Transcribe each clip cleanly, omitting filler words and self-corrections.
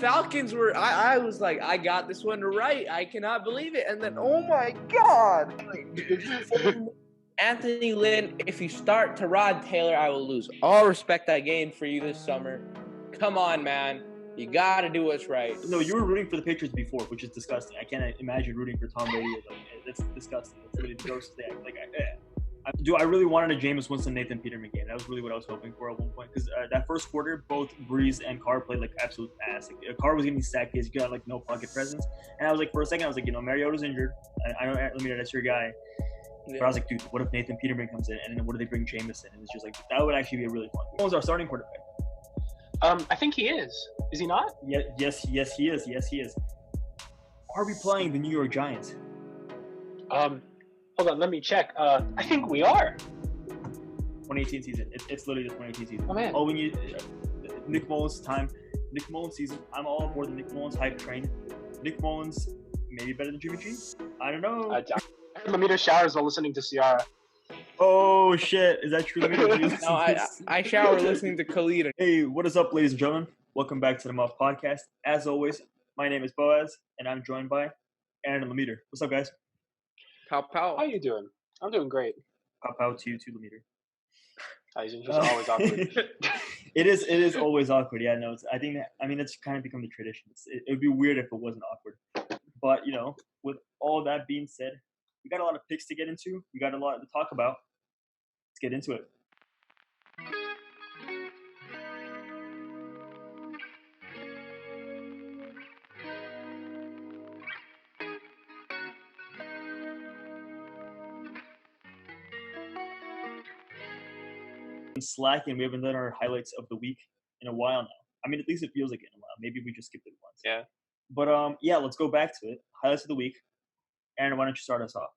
Falcons were, I was like, I got this one right. I cannot believe it. And then, oh my God. Anthony Lynn, if you start Tyrod Taylor, I will lose all respect I gained for you this summer. Come on, man. You got to do what's right. No, you were rooting for the Patriots before, which is disgusting. I can't imagine rooting for Tom Brady. That's disgusting. That's really the gross thing. I really wanted a Jameis Winston, Nathan Peterman game. That was really what I was hoping for at one point. Because that first quarter, both Breeze and Carr played like absolute ass. Like, Carr was getting sacked because he got like no pocket presence. And I was like, for a second, I was like, Mariota's injured. I know, that's your guy. Yeah. But I was like, dude, what if Nathan Peterman comes in? And then what if they bring Jameis in? And it's just like, that would actually be a really fun game. Who was our starting quarterback? I think he is. Is he not? Yeah, yes, he is. Yes, he is. Are we playing the New York Giants? Hold on, let me check. I think we are. 2018 season. It's literally the 2018 season. Oh, man. All we need, Nick Mullins time. Nick Mullins season. I'm all aboard the Nick Mullins hype train. Nick Mullins, maybe better than Jimmy G? I don't know. I heard Lamita showers while listening to Ciara. Oh, shit. Is that true? No, I shower listening to Khalid. Hey, what is up, ladies and gentlemen? Welcome back to the Muffed Podcast. As always, my name is Boaz, and I'm joined by Aaron and Lamita. What's up, guys? Pow, pow. How you doing? I'm doing great. Pow, pow to you too, Lamita. It's just always awkward. It is always awkward. Yeah, no. It's kind of become the tradition. It would be weird if it wasn't awkward. But, with all that being said, we got a lot of picks to get into. We got a lot to talk about. Let's get into it. Slacking. We haven't done our highlights of the week in a while now. I mean, at least it feels like it in a while. Maybe we just skipped it once. Yeah. But let's go back to it. Highlights of the week. Aaron, why don't you start us off?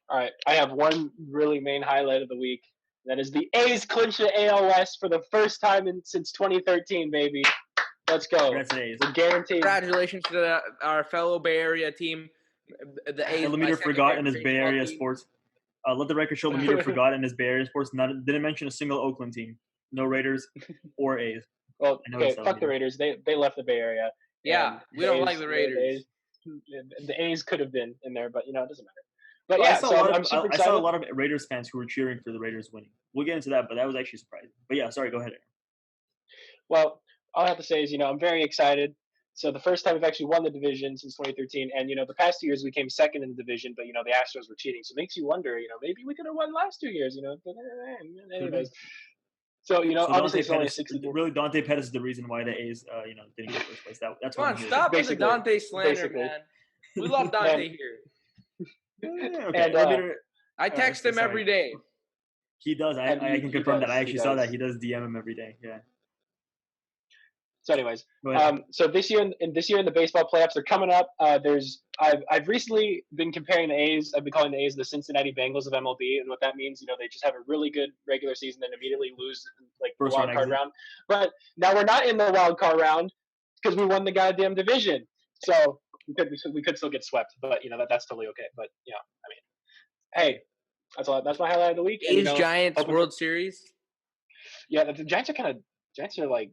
All right. I have one really main highlight of the week. That is the A's clinch the AL West for the first time since 2013, baby. Let's go. Congrats to the A's. We're guaranteed. Congratulations to our fellow Bay Area team. The A's. Lamita forgot in his Bay Area sports. Let the record show Lamita forgot in his Bay Area sports. Didn't mention a single Oakland team. No Raiders or A's. Well, okay, fuck the Raiders. They left the Bay Area. Yeah, we don't like the Raiders. The A's could have been in there, but it doesn't matter. But well, yeah, I saw a lot of Raiders fans who were cheering for the Raiders winning. We'll get into that, but that was actually surprising. But yeah, sorry, go ahead, Aaron. Well, all I have to say is, I'm very excited. So the first time we've actually won the division since 2013, and the past 2 years we came second in the division, but the Astros were cheating, so it makes you wonder, maybe we could have won the last 2 years, Anyways, so obviously it's only 60. Really, Dante Pettis is the reason why the A's, didn't get first place. That's come on, stop with the Dante slander, man. We love Dante here. Yeah, okay. And, I text him every day. He does. I can confirm that. I actually saw that he does DM him every day. Yeah. So, anyways, so this year in the baseball playoffs, they're coming up. I've recently been comparing the A's. I've been calling the A's the Cincinnati Bengals of MLB, and what that means, they just have a really good regular season, then immediately lose like the wild card round. But now we're not in the wild card round because we won the goddamn division. So we could still get swept, but that's totally okay. But hey, that's my highlight of the week. A's Giants World Series. Yeah, the Giants are like.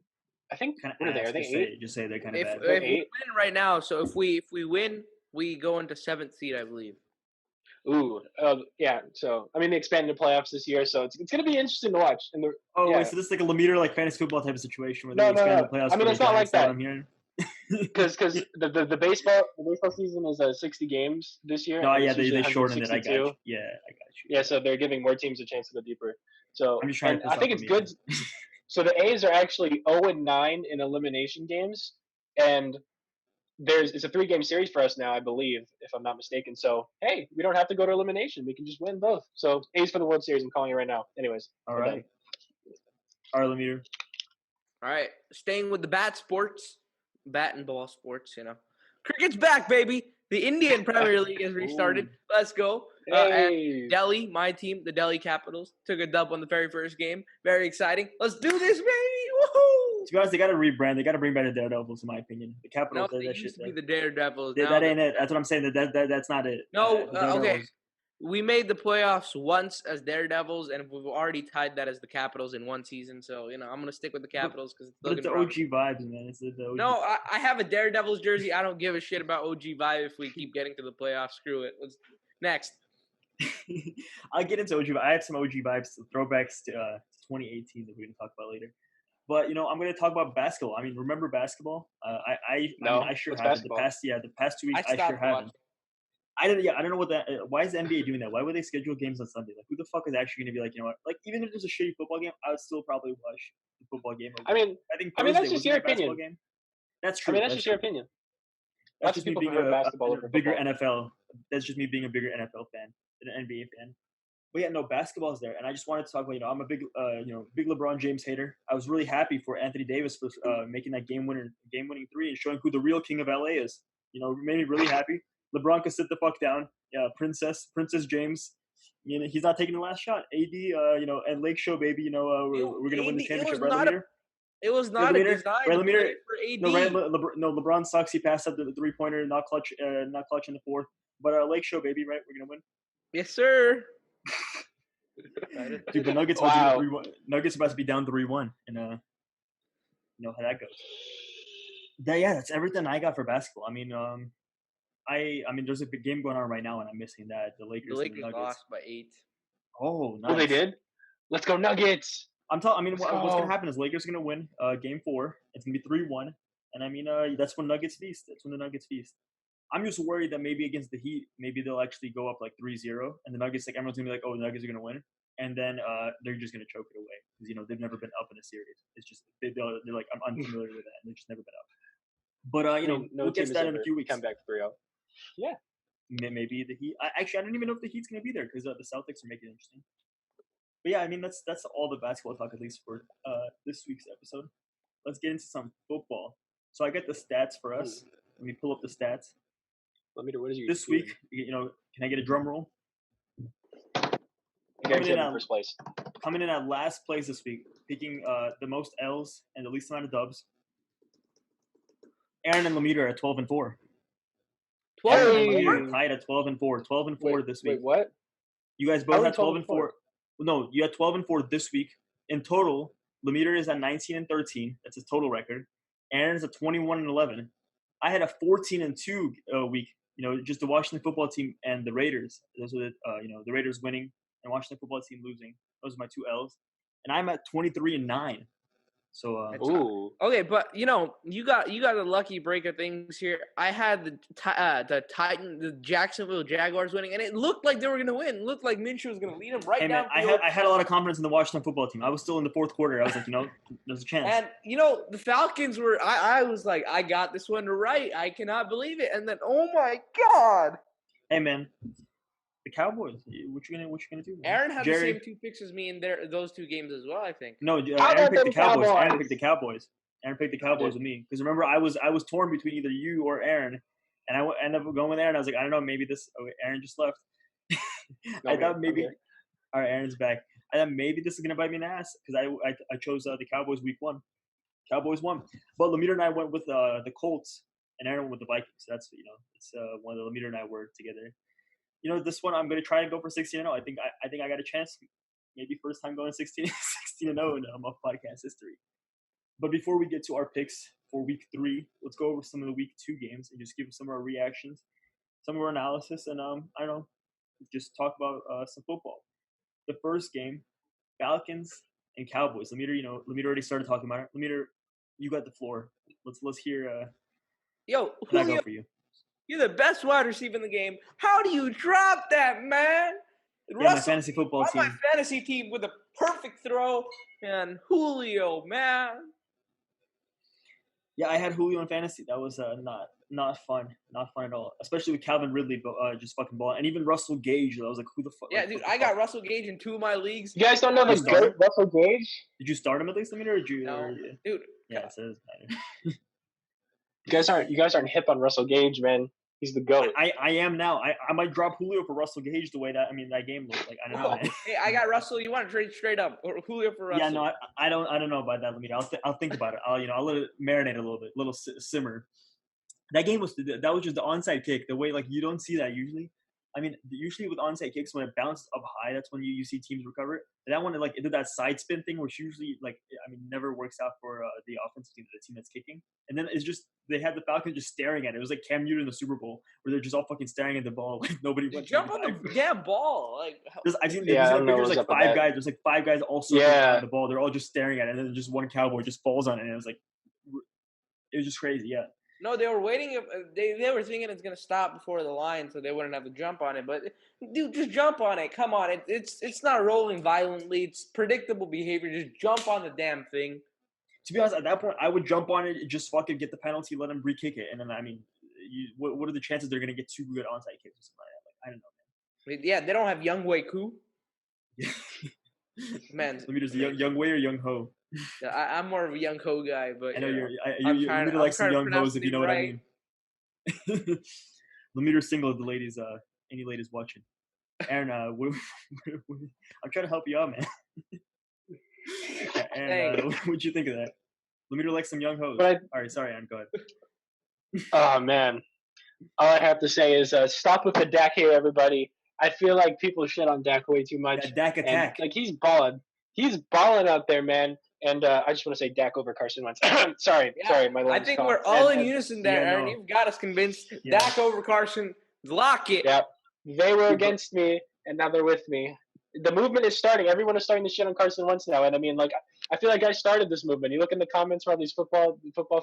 I think what are they? Are they 8? Just say they're kind of bad. If we win right now, so if we win, we go into 7th seed, I believe. Ooh, yeah. So they expanded the playoffs this year, so it's going to be interesting to watch. Wait, so this is like a Lamita fantasy football type of situation where they expand the playoffs. It's not like that. Because the baseball season is 60 games this year. No, yeah, they shortened it. I got you. Yeah, I got you. Yeah, so they're giving more teams a chance to go deeper. So I'm just trying I think it's good. So the A's are actually 0-9 in elimination games, and it's a 3-game series for us now, I believe, if I'm not mistaken. So hey, we don't have to go to elimination; we can just win both. So A's for the World Series. I'm calling it right now. Anyways, all right, Lamita. All right, staying with the bat and ball sports. Cricket's back, baby. The Indian Premier League has restarted. Let's go. Hey. And Delhi, my team, the Delhi Capitals, took a dub on the very first game. Very exciting. Let's do this, baby. Woohoo! To be honest, they got to rebrand. They got to bring back the Daredevils, in my opinion. The Capitals, they used to be the Daredevils. That ain't it. That's what I'm saying. That's not it. No, okay. we made the playoffs once as Daredevils, and we've already tied that as the Capitals in one season. So I'm gonna stick with the Capitals because But it's the OG vibes, man. It's the OG. No, I have a Daredevils jersey. I don't give a shit about OG vibe if we keep getting to the playoffs. Screw it. Next. I'll get into OG. I have some OG vibes, throwbacks to 2018 that we're gonna talk about later. But I'm gonna talk about basketball. I mean, remember basketball? I sure haven't. The past 2 weeks I sure haven't. I don't know what that. Why is the NBA doing that? Why would they schedule games on Sunday? Like, who the fuck is actually gonna be like, like, even if there's a shitty football game, I would still probably watch the football game. I think that's just your opinion. Game? That's true. That's just your opinion. That's just me being a bigger NFL. That's just me being a bigger NFL fan than an NBA fan. But yeah, no, basketball is there, and I just wanted to talk about. I'm a big, big LeBron James hater. I was really happy for Anthony Davis for making that game-winning three and showing who the real king of LA is. It made me really happy. LeBron can sit the fuck down. Yeah, Princess James. He's not taking the last shot. AD, and Lake Show, baby. We're gonna win the championship right later. It was not a design for AD. LeBron sucks. He passed up the three-pointer, not clutch in the fourth. But Lake Show, baby, right? We're gonna win. Yes, sir. Dude, the Nuggets are about to be down 3-1, and you know how that goes. That's everything I got for basketball. I mean, there's a big game going on right now, and I'm missing that. The Lakers lost by 8. Oh, nice. Oh, they did. Let's go Nuggets. What's gonna happen is Lakers are gonna win Game 4. It's gonna be 3-1, and that's when Nuggets feast. That's when the Nuggets feast. I'm just worried that maybe against the Heat, maybe they'll actually go up like 3-0, and the Nuggets, like, everyone's gonna be like, oh, the Nuggets are gonna win, and then they're just gonna choke it away because they've never been up in a series. It's just they're like, I'm unfamiliar with that, and they've just never been up. But we'll get to that in a few weeks. Come back 3-0. Yeah, maybe the Heat. I don't even know if the Heat's gonna be there because the Celtics are making it interesting. But yeah, that's all the basketball talk, at least for this week's episode. Let's get into some football. So I got the stats for us. Let me pull up the stats. What is you this week? Can I get a drum roll? Coming in first place. Coming in at last place this week, picking the most L's and the least amount of dubs. Aaron and Lemita are at 12-4. 12-4 tied at 12-4. 12-4 this week. Wait, what? You guys both had 12-4. No, you had 12-4 this week. In total, Lemita is at 19-13. That's his total record. Aaron's at 21-11. I had a 14-2 week. Just the Washington football team and the Raiders. Those were the Raiders winning and Washington football team losing. Those are my two L's. And I'm at 23-9. So okay, but you got a lucky break of things here. I had the Jacksonville Jaguars winning, and it looked like they were gonna win. It looked like Minshew was gonna lead them right down. I had a lot of confidence in the Washington football team. I was still in the fourth quarter. I was like, there's a chance. And the Falcons were. I was like, I got this one right. I cannot believe it. And then, oh my God! Hey man, the Cowboys. What you gonna do? Man? Aaron had the same 2 picks as me in those 2 games as well. I think. No, Aaron picked the Cowboys. Aaron picked the Cowboys with me because remember I was torn between either you or Aaron, and I ended up going with Aaron. I was like, I don't know, maybe this. Oh, wait, Aaron just left. I thought maybe. Okay. All right, Aaron's back. I thought maybe this is gonna bite me in the ass because I chose the Cowboys week 1. Cowboys won, but Lemita and I went with the Colts, and Aaron went with the Vikings. So that's it's one of the Lemita and I were together. This one I'm gonna try and go for 16-0. I think I got a chance. Maybe first time going 16-0 in Muffed Podcast history. But before we get to our picks for week 3, let's go over some of the week 2 games and just give some of our reactions, some of our analysis, and I don't know, just talk about some football. The first game, Falcons and Cowboys. Lemita already started talking about it. Lemita, you got the floor. Let's hear. Yo, how go for you? You're the best wide receiver in the game. How do you drop that, man? My fantasy football team. My fantasy team with a perfect throw and Julio, man. Yeah, I had Julio in fantasy. That was not fun. Not fun at all. Especially with Calvin Ridley just fucking balling. And even Russell Gage. I was like, who the fuck? Yeah, dude, I got Russell Gage in 2 of my leagues. You guys don't know the GOAT, Russell Gage? Did you start him at least, Lemita, or did you? No, dude. Yeah, so it doesn't matter. You guys aren't hip on Russell Gage, man. He's the GOAT. I am now. I might drop Julio for Russell Gage the way that game looked like. I don't know. Man. Hey, I got Russell. You want to trade straight up or Julio for Russell? Yeah, no, I don't know about that. I'll think about it. I'll let it marinate a little bit, simmer. That game was just the onside kick. The way you don't see that usually. I mean, usually with onside kicks, when it bounces up high, that's when you see teams recover. And that one, like, it did that side spin thing, which usually, like, I mean, never works out for the offensive team, the team that's kicking. And then it's just, they had the Falcons just staring at it. It was like Cam Newton in the Super Bowl, where they're just all fucking staring at the ball, like nobody went to jump on the damn ball. Like, I've seen there's like five guys. There's like five guys all circling around the ball. They're all just staring at it, and then just one cowboy just falls on it, and it was like, it was just crazy. Yeah. No, they were waiting. They were thinking it's gonna stop before the line, so they wouldn't have to jump on it. But dude, just jump on it. Come on, it's not rolling violently. It's predictable behavior. Just jump on the damn thing. To be honest, at that point, I would jump on it, just fucking get the penalty, let them re-kick it, and then I mean, what are the chances they're gonna get two good onside kicks or something like that? Like, I don't know, man. Yeah, they don't have Young Wei Koo. Man, let me just Young Wei or Young Ho. I'm more of a Young Ho guy, but I know you need to like some Young Ho's if you know what I mean. Let me just single the ladies. Any ladies watching? Aaron, I'm trying to help you out, man. Aaron, what'd you think of that? Let me do like some Young Ho's. All right, sorry, Aaron, go ahead. Oh man, all I have to say is stop with the Dak here, everybody. I feel like people shit on Dak way too much. That Dak attack. And, like, he's balling out there, man. And I just want to say Dak over Carson Wentz. sorry, my lungs. I think we're all in unison there, Aaron. You've got us convinced. Yeah. Dak over Carson. Lock it. Yep. They were against me, and now they're with me. The movement is starting. Everyone is starting to shit on Carson Wentz now. And I mean, like, I feel like I started this movement. You look in the comments for all these football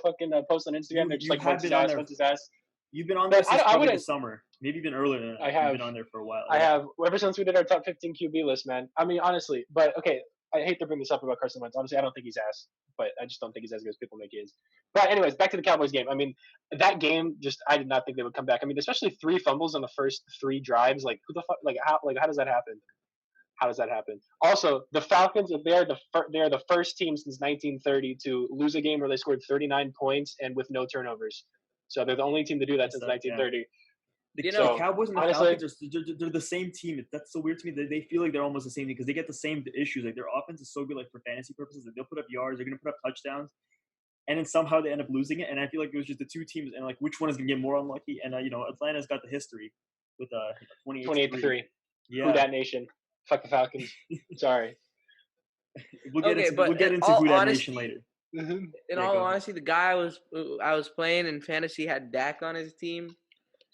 fucking posts on Instagram. They're just like, Wentz his ass. You've been on there since probably the summer. Maybe even earlier than that. I have. You've been on there for a while. I have. Ever since we did our top 15 QB list, man. I mean, honestly. But, okay, I hate to bring this up about Carson Wentz. Honestly, I don't think he's ass. But I just don't think he's as good as people make he is. But anyways, back to the Cowboys game. I mean, that game, I did not think they would come back. I mean, especially 3 fumbles on the first 3 drives. Like, who the fuck? Like, how does that happen? How does that happen? Also, the Falcons, they are the first team since 1930 to lose a game where they scored 39 points and with no turnovers. So they're the only team to do that since 1930. Yeah. The Cowboys and the Falcons, they're the same team. That's so weird to me. They feel like they're almost the same thing because they get the same issues. Like, their offense is so good, like, for fantasy purposes. Like, they'll put up yards. They're going to put up touchdowns. And then somehow they end up losing it. And I feel like it was just the two teams and, like, which one is going to get more unlucky. And, Atlanta's got the history with 28-3. Yeah. Who that nation? Fuck the Falcons. Sorry. We'll get into Who that nation later. In all honesty, the guy I was playing in fantasy had Dak on his team.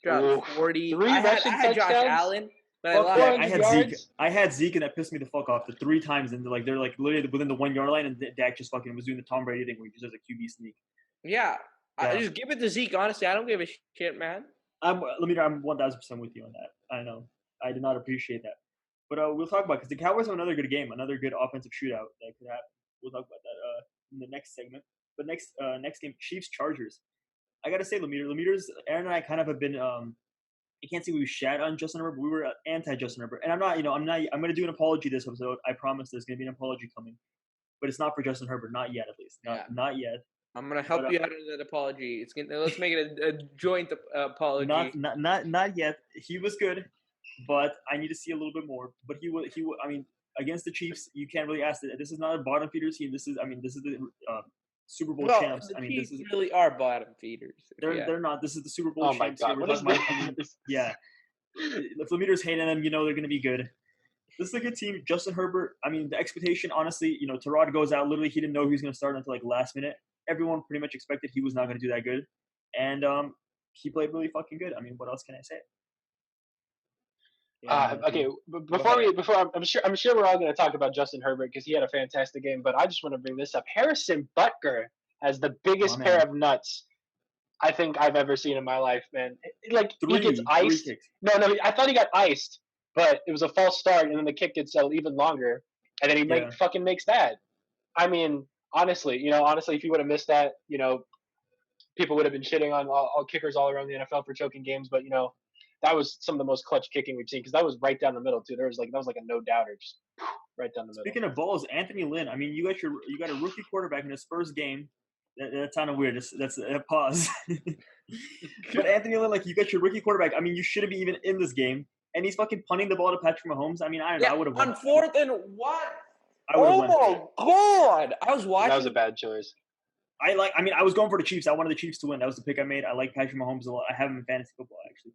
Dropped 40. I had Josh Allen, but I had Zeke, and that pissed me the fuck off. The 3 times, and they're like literally within the 1 yard line, and Dak just fucking was doing the Tom Brady thing where he just does a QB sneak. Yeah. I just give it to Zeke. Honestly, I don't give a shit, man. I'm 1,000% with you on that. I know. I did not appreciate that. But we'll talk about because the Cowboys have another good game, another good offensive shootout that could happen. We'll talk about that in the next segment. But next game, Chiefs Chargers. I gotta say, Lemaire's Aaron and I kind of have been. I can't say we shat on Justin Herbert, but we were anti Justin Herbert. And I'm gonna do an apology this episode. I promise there's gonna be an apology coming, but it's not for Justin Herbert, not yet at least, not yet. I'm gonna help you out of that apology. Let's make it a joint apology. Not yet. He was good. But I need to see a little bit more. But he will. I mean, against the Chiefs, you can't really ask that. This is not a bottom feeder team. This is the Super Bowl champs. The Chiefs really are bottom feeders. They're not. This is the Super Bowl champs. Oh my God! Yeah. If the leaders hating them, they're going to be good. This is a good team. Justin Herbert. I mean, the expectation, honestly, Tyrod goes out. Literally, he didn't know he was going to start until like last minute. Everyone pretty much expected he was not going to do that good, and he played really fucking good. I mean, what else can I say? Okay, I'm sure we're all going to talk about Justin Herbert because he had a fantastic game, but I just want to bring this up. Harrison Butker has the biggest pair of nuts I think I've ever seen in my life, man. Like, he gets iced. No, I thought he got iced, but it was a false start, and then the kick gets even longer, and then he fucking makes that. I mean, honestly, if he would have missed that, people would have been shitting on all kickers all around the NFL for choking games, but, that was some of the most clutch kicking we've seen because that was right down the middle too. That was like a no doubter, just right down the middle. Speaking of balls, Anthony Lynn. I mean, you got a rookie quarterback in his first game. That's kind of weird. That's a pause. But Anthony Lynn, like, you got your rookie quarterback. I mean, you shouldn't be even in this game, and he's fucking punting the ball to Patrick Mahomes. I mean, I don't know. I would have on 4th and what? Oh my God! I was watching. That was a bad choice. I was going for the Chiefs. I wanted the Chiefs to win. That was the pick I made. I like Patrick Mahomes a lot. I have him in fantasy football actually.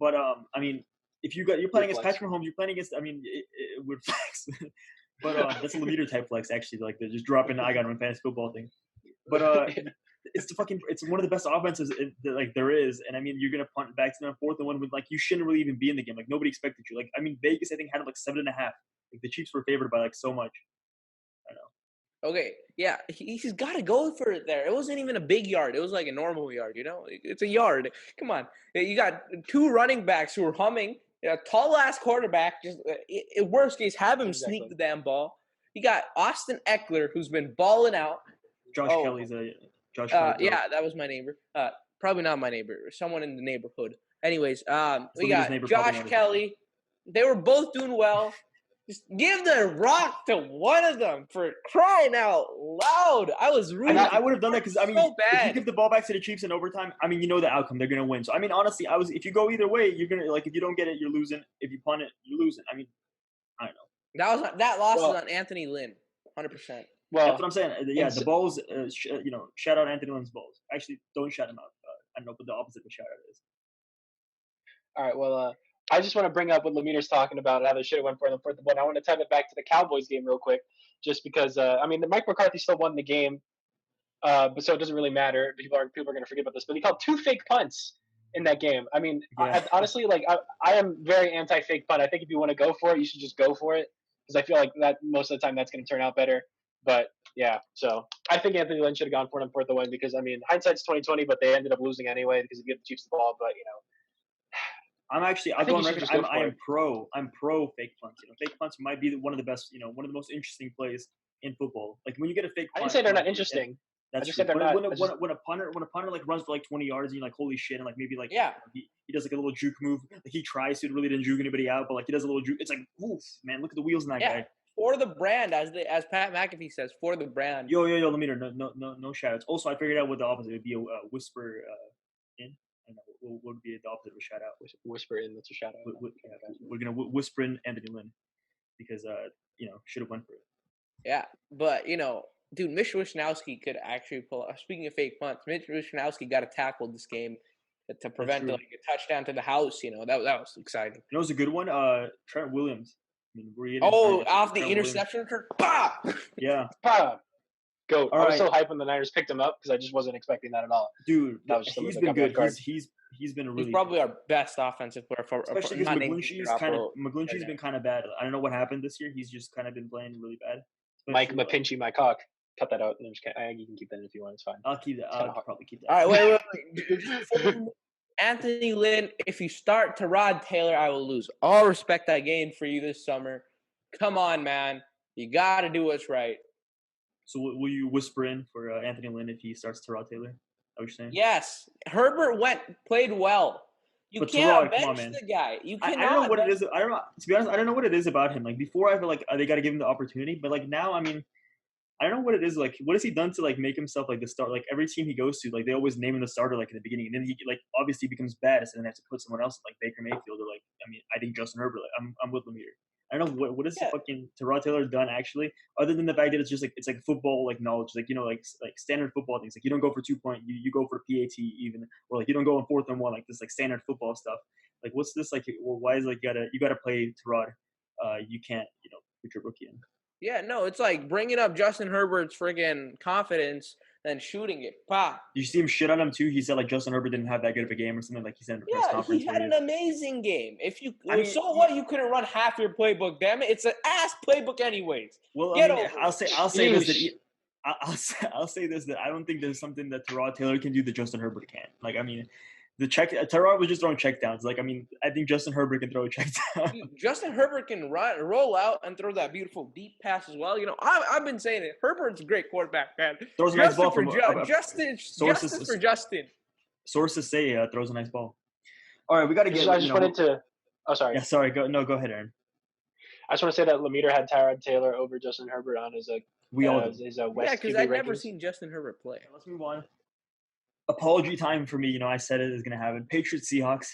But I mean, if you're playing against Patrick Mahomes, you're playing against. I mean, it would flex, but that's a Lemeter type flex actually. Like they're just dropping. I got him in fantasy football thing, but it's one of the best offenses that there is, and I mean you're gonna punt back to them 4th and 1 with you shouldn't really even be in the game. Like nobody expected you. Like I mean Vegas I think had 7.5. Like the Chiefs were favored by so much. I don't know. Okay, yeah, he's got to go for it there. It wasn't even a big yard. It was like a normal yard, It's a yard. Come on. You got 2 running backs who are humming. A tall-ass quarterback. Just in worst case, have him sneak the damn ball. You got Austin Eckler, who's been balling out. Josh Kelly's a Josh Kelly. Yeah, that was my neighbor. Probably not my neighbor. Someone in the neighborhood. Anyways, we got Josh Kelly. They were both doing well. Just give the rock to one of them for crying out loud. I was rooting. I would have done that because if you give the ball back to the Chiefs in overtime, I mean, the outcome. They're gonna win. So I mean, honestly, if you go either way, you're gonna if you don't get it, you're losing. If you punt it, you're losing. I mean, I don't know. That loss is on Anthony Lynn, 100%. Well, that's what I'm saying. Yeah, the balls. Shout out Anthony Lynn's balls. Actually, don't shout him out. I don't know what the opposite of a shout out is. All right. Well, I just want to bring up what Lemeter's talking about, how they should have went for the 4th and 1. I want to tie it back to the Cowboys game real quick, just because, the Mike McCarthy still won the game, but so it doesn't really matter. People are going to forget about this, but he called 2 fake punts in that game. I mean, yeah. Honestly, I am very anti-fake punt. I think if you want to go for it, you should just go for it, because I feel like that most of the time that's going to turn out better. But, yeah, so I think Anthony Lynn should have gone for it on 4th and 1 because, hindsight's 20/20, but they ended up losing anyway because they gave the Chiefs the ball, but, I'm pro fake punts. Fake punts might be one of the best, one of the most interesting plays in football. Like when you get a fake punt. I didn't say they're not interesting. That's just said they're not. When a punter runs for 20 yards and you're holy shit, and maybe he does a little juke move. He tries to, really didn't juke anybody out, but he does a little juke. It's oof, man, look at the wheels in that guy. For the brand, as Pat McAfee says, for the brand. Yo, Lemeter, no shout outs. Also, I figured out what the opposite would be a whisper in. What would be the opposite of a shout out? Whisper in, that's a shout out. We're gonna whisper in Anthony Lynn because should have went for it. Yeah, but dude, Mitch Wishnowsky could actually pull. Speaking of fake punts, Mitch Wishnowsky got a tackle this game to prevent a touchdown to the house. That was exciting. It was a good one. Trent Williams. Off the interception return. Bah! Yeah. Bah! Go. I was so hyped when the Niners picked him up because I just wasn't expecting that at all. Dude, he's been good. He's been a really. He's probably our best offensive player especially because McGlinchey's been kind of bad. I don't know what happened this year. He's just kind of been playing really bad. Mike Mapinchy, my cock. Cut that out. You can keep that if you want. It's fine. I'll keep that. I'll probably keep that. All right, wait. Anthony Lynn, if you start Tyrod Taylor, I will lose all respect I gained for you this summer. Come on, man. You got to do what's right. So will you whisper in for Anthony Lynn if he starts Tyrod Taylor? Is that what you're saying? Yes. Herbert played well. You can't bench the guy. You cannot. I don't know what it is. I don't know. To be honest, I don't know what it is about him. Before, I feel they got to give him the opportunity. But now, I don't know what it is. What has he done to make himself the start? Every team he goes to, they always name him the starter in the beginning, and then he obviously becomes bad, so then they have to put someone else Baker Mayfield or I think Justin Herbert. I'm with Lemeter. I don't know what has fucking Tyrod Taylor done actually, other than the fact that it's just it's football knowledge, standard football things. You don't go for 2 point, you go for PAT even, or you don't go on 4th and 1 this standard football stuff. What's this why is you gotta play Tyrod? You can't put your rookie in. Yeah, no, it's bringing up Justin Herbert's friggin' confidence and shooting it. Pop. You see him shit on him too. He said Justin Herbert didn't have that good of a game or something. He said in a press conference. He had an amazing game. What? You couldn't run half your playbook. Damn it, it's an ass playbook anyways. Well, I'll say this I'll say this that I don't think there's something that Tyrod Taylor can do that Justin Herbert can't. Tyrod was just throwing checkdowns. I think Justin Herbert can throw a check down. Justin Herbert can roll out and throw that beautiful deep pass as well. I've been saying it. Herbert's a great quarterback, man. Throws a nice ball for justice for Justin. Sources say throws a nice ball. All right, we got to get. I just wanted to. Oh, sorry. Yeah, sorry. Go ahead, Aaron. I just want to say that Lemeter had Tyrod Taylor over Justin Herbert on his West. Yeah, because I've never seen Justin Herbert play. Let's move on. Apology time for me. I said it is going to happen. Patriots Seahawks.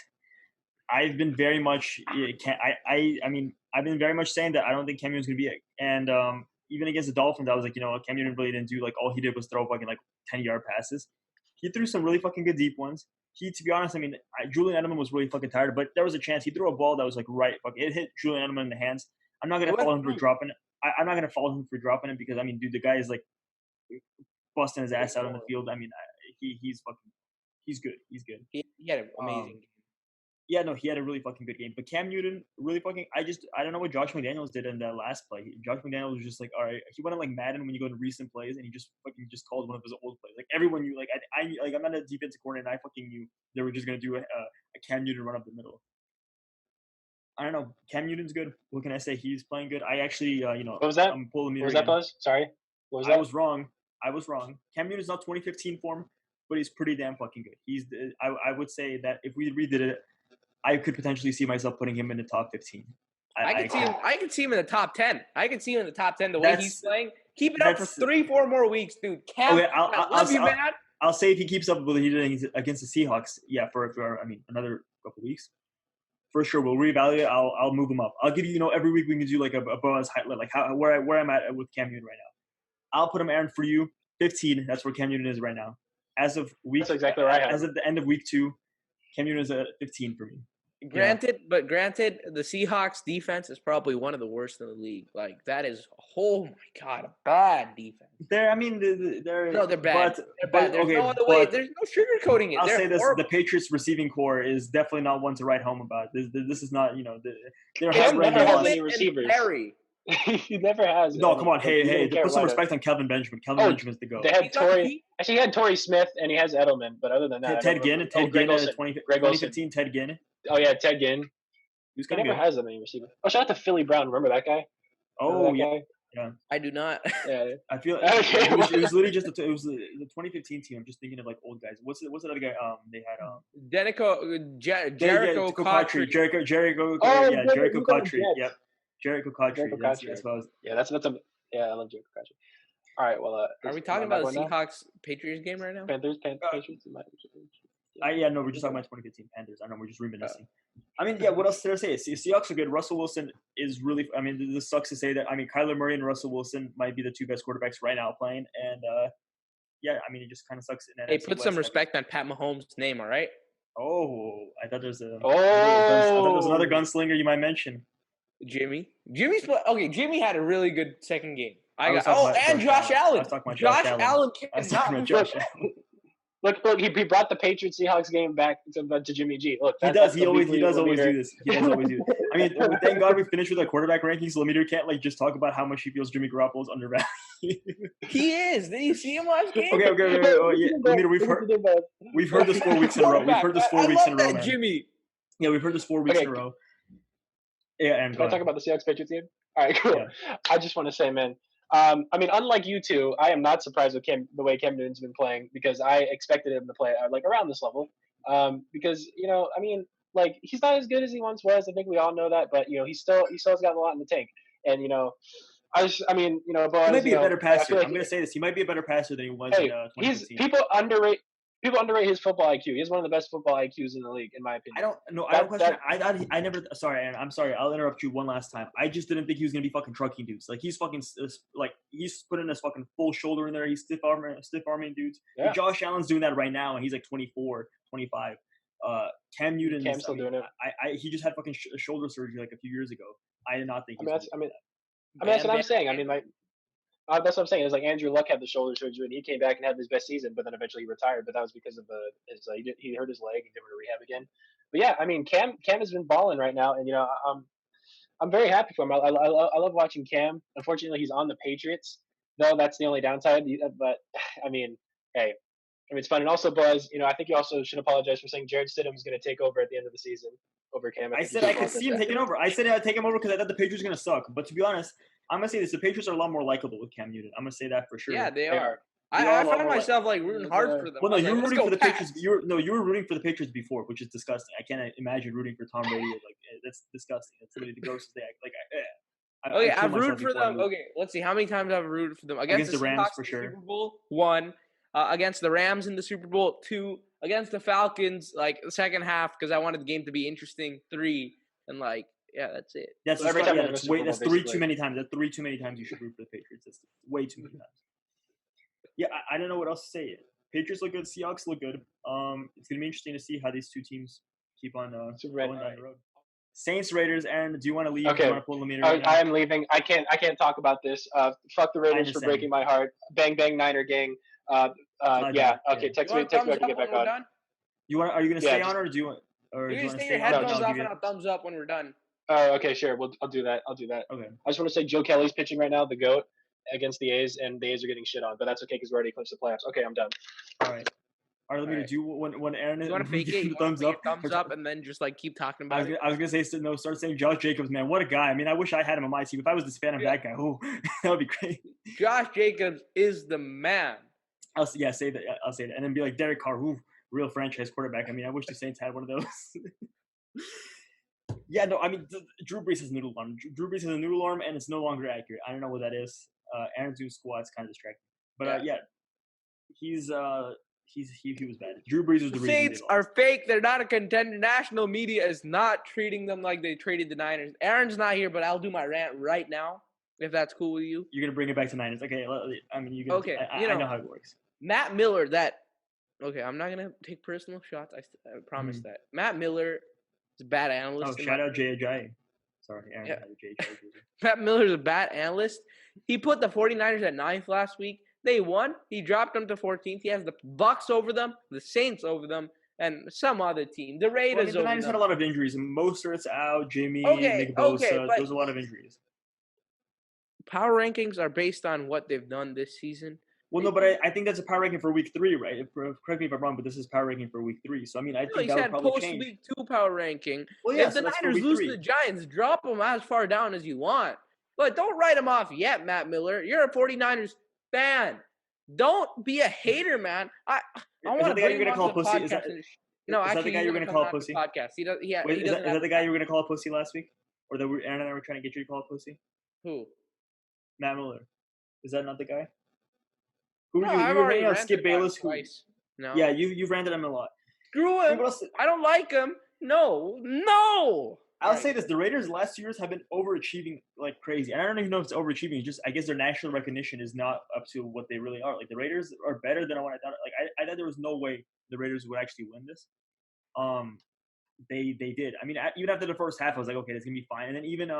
I've been very much. I've been very much saying that I don't think Cam Newton's going to be it. And even against the Dolphins, I was Cam Newton really didn't do all he did was throw fucking 10-yard passes. He threw some really fucking good deep ones. To be honest, I mean, Julian Edelman was really fucking tired, but there was a chance. He threw a ball that was like right. It hit Julian Edelman in the hands. I'm not gonna follow him for dropping it. I'm not gonna follow him for dropping it because I mean, dude, the guy is like busting his ass out on the field. I mean, he's good. He's good. He had an amazing game. Yeah, no, he had a really fucking good game. But Cam Newton, really fucking, I don't know what Josh McDaniels did in that last play. Josh McDaniels was just like, all right, he went on like Madden when you go to recent plays, and he just fucking just called one of his old plays. Like everyone knew, like I'm not a defensive coordinator, and I fucking knew they were just gonna do a Cam Newton run up the middle. I don't know. Cam Newton's good. What can I say? He's playing good. I actually, What was that? I'm pulling what was that, Buzz? Sorry. What was that? I was wrong. Cam Newton's not 2015 form, but he's pretty damn fucking good. I would say that if we redid it, I could potentially see myself putting him in the top 15. I could see him in the top 10. I could see him in the top 10 the way he's playing. Keep it up for 3-4 more weeks, dude. Cam, okay, I love you, man. I'll say if he keeps up with what he did against the Seahawks, yeah, for another couple weeks, for sure we'll reevaluate. I'll move him up. I'll give you, every week we can do like a bonus highlight, like where I'm at with Cam Newton right now. I'll put him, Aaron, for you 15. That's where Cam Newton is right now. As of week, that's exactly right. As of the end of week 2, Cam Newton is at 15 for me. Granted, the Seahawks defense is probably one of the worst in the league. Like that is, oh my god, a bad defense. They're bad. They're bad. There's no other way. There's no sugarcoating it. I'll say this: the Patriots receiving core is definitely not one to write home about. This is not, they're never has any receivers. He never has. No, come on, hey, put some respect on Kelvin Benjamin. Kelvin Benjamin's the GOAT. They had Torrey. Actually, he had Torrey Smith, and he has Edelman. But other than that, Ted Ginn, 2015, Ted Ginn. Oh yeah, Ted Ginn. He never has that many receivers. Oh, shout out to Philly Brown. Remember that guy? Oh yeah. Yeah. I do not. Yeah. I feel it was literally just it was the 2015 team. I'm just thinking of like old guys. What's the other guy? They had Jericho Cotchery. Jericho Cotchery. Yep. Jericho Cotchery. That's I love Jericho Cotchery. All right, well, are we talking about the Seahawks Patriots game right now? Patriots. No, we're just talking about 2015 Panthers. I know we're just reminiscing. I mean, yeah, what else did I say? Seahawks are good. Russell Wilson is really. I mean, this sucks to say that. I mean, Kyler Murray and Russell Wilson might be the two best quarterbacks right now playing, and yeah, I mean, it just kind of sucks. Hey, put some respect on Pat Mahomes' name, all right? Oh, I thought there's another gunslinger you might mention. Jimmy had a really good second game. Josh Allen. Josh Allen. Look, he brought the Patriots Seahawks game back to Jimmy G. Look, he does always do this. I mean, thank God we finished with our quarterback rankings. So Lemeter can't just talk about how much he feels Jimmy Garoppolo is undervalued. He is. Did you see him last game? Okay. Oh, yeah. Lemeter, we've heard this 4 weeks in a row. We've heard this 4 weeks in a row, man. Jimmy. Yeah, we've heard this 4 weeks in a row. Yeah, and can I talk about the Seahawks Patriots game? All right, cool. Yeah. I just want to say, man. I mean, unlike you two, I am not surprised with the way Cam Newton's been playing because I expected him to play around this level. Because I mean, he's not as good as he once was. I think we all know that, but he still has got a lot in the tank. And Boaz, he might be a better passer. I'm gonna say this: he might be a better passer than he was in 2015. People underrate his football IQ. He has one of the best football IQs in the league, in my opinion. I don't know. I don't question. I never. Sorry, Aaron. I'm sorry. I'll interrupt you one last time. I just didn't think he was gonna be fucking trucking dudes. He's fucking he's putting his fucking full shoulder in there. He's stiff arming dudes. Yeah. Josh Allen's doing that right now, and he's 24, 25. Cam Newton. Cam's still doing it. He just had fucking shoulder surgery a few years ago. I did not think. That's what I'm saying. I mean, that's what I'm saying. It's Andrew Luck had the shoulder surgery and he came back and had his best season, but then eventually he retired. But that was because of he hurt his leg and he went to rehab again. But yeah, I mean, Cam has been balling right now, and I'm very happy for him. I love watching Cam. Unfortunately, he's on the Patriots, though. That's the only downside. But I mean, hey, it's fun. And also, Buzz, I think you also should apologize for saying Jared Stidham is going to take over at the end of the season over Cam. I said I could see him taking over. I said I'd take him over because I thought the Patriots were going to suck. But to be honest, I'm going to say this. The Patriots are a lot more likable with Cam Newton. I'm going to say that for sure. Yeah, they are. I find myself rooting hard for them. Well, no, you were rooting for the Patriots. You were rooting for the Patriots before, which is disgusting. I can't imagine rooting for Tom Brady. That's disgusting. That's literally the grossest thing. I've rooted for them. Okay, let's see how many times I've rooted for them against the Rams for sure. Super Bowl 1, against the Rams in the Super Bowl 2, against the Falcons the second half because I wanted the game to be interesting 3, and yeah, that's it. That's so every time. Yeah, that's 3 too many times. That's 3 too many times you should root for the Patriots. That's way too many times. Yeah, I don't know what else to say. Patriots look good. Seahawks look good. It's gonna be interesting to see how these two teams keep on going down the road. Saints Raiders. Aaron, do you want to leave? Okay. Do you want to pull the meter? Right I am leaving. I can't talk about this. Fuck the Raiders for breaking my heart. Bang bang Niner gang. Yeah. Okay. Text me. Text me. I can get back on. Done? Are you gonna stay on, or do you want? Or you do you want to stay stay your on? headphones off and I'll thumbs up when we're done. Oh, okay, sure. I'll do that. Okay. I just want to say Joe Kelly's pitching right now, the GOAT, against the A's, and the A's are getting shit on, but that's okay because we already clinched the playoffs. Okay, I'm done. All right, let me do when Aaron. You want to fake it? You thumbs up, and then just like keep talking about it. I was gonna say no. Start saying Josh Jacobs, man, what a guy. I mean, I wish I had him on my team. If I was this fan of that guy, that would be great. Josh Jacobs is the man. I'll say that. I'll say that, and then be like Derek Carr, real franchise quarterback. I mean, I wish the Saints had one of those. Yeah, no, I mean, Drew Brees is a noodle arm. Drew Brees is a noodle arm, and it's no longer accurate. I don't know what that is. Aaron's doing squats, kind of distracting. But yeah, he was bad. Drew Brees was the reason. Saints are fake. They're not a contender. National media is not treating them like they traded the Niners. Aaron's not here, but I'll do my rant right now, if that's cool with you. You're gonna bring it back to Niners, okay? I mean, you can. Okay, I know how it works. Matt Miller, okay, I'm not gonna take personal shots. I promise that. Matt Miller is a bad analyst. Oh, shout out J.J. Sorry, Aaron. Yeah. J.J. Matt Miller's a bad analyst. He put the 49ers at 9th last week. They won. He dropped them to 14th. He has the Bucks over them, the Saints over them, and some other team. The Raiders over them. The Niners had a lot of injuries. Mostert's out. Jimmy, Nick Bosa. There's a lot of injuries. Power rankings are based on what they've done this season. Well, no, but I think that's a power ranking for week 3, right? Correct me if I'm wrong, but this is power ranking for week 3. So, I mean, I think that would probably change. Post-week 2 power ranking. Well, yeah, if the Niners lose to the Giants, drop them as far down as you want. But don't write them off yet, Matt Miller. You're a 49ers fan. Don't be a hater, man. I want to bring him on the podcast. Is that the guy you were going to call a pussy? Podcast. Is that the guy you were going to call a pussy last week? Or that Aaron and I were trying to get you to call a pussy? Who? Matt Miller. Is that not the guy? Who no, you were ranting on Skip Bayless? Twice. No. Yeah, you've ranted him a lot. Screw him. I don't like him. No. I'll say this: the Raiders last years have been overachieving like crazy. And I don't even know if it's overachieving. It's just I guess their national recognition is not up to what they really are. Like the Raiders are better than what I thought. Like I thought there was no way the Raiders would actually win this. They did. I mean, even after the first half, I was like, okay, it's gonna be fine. And then even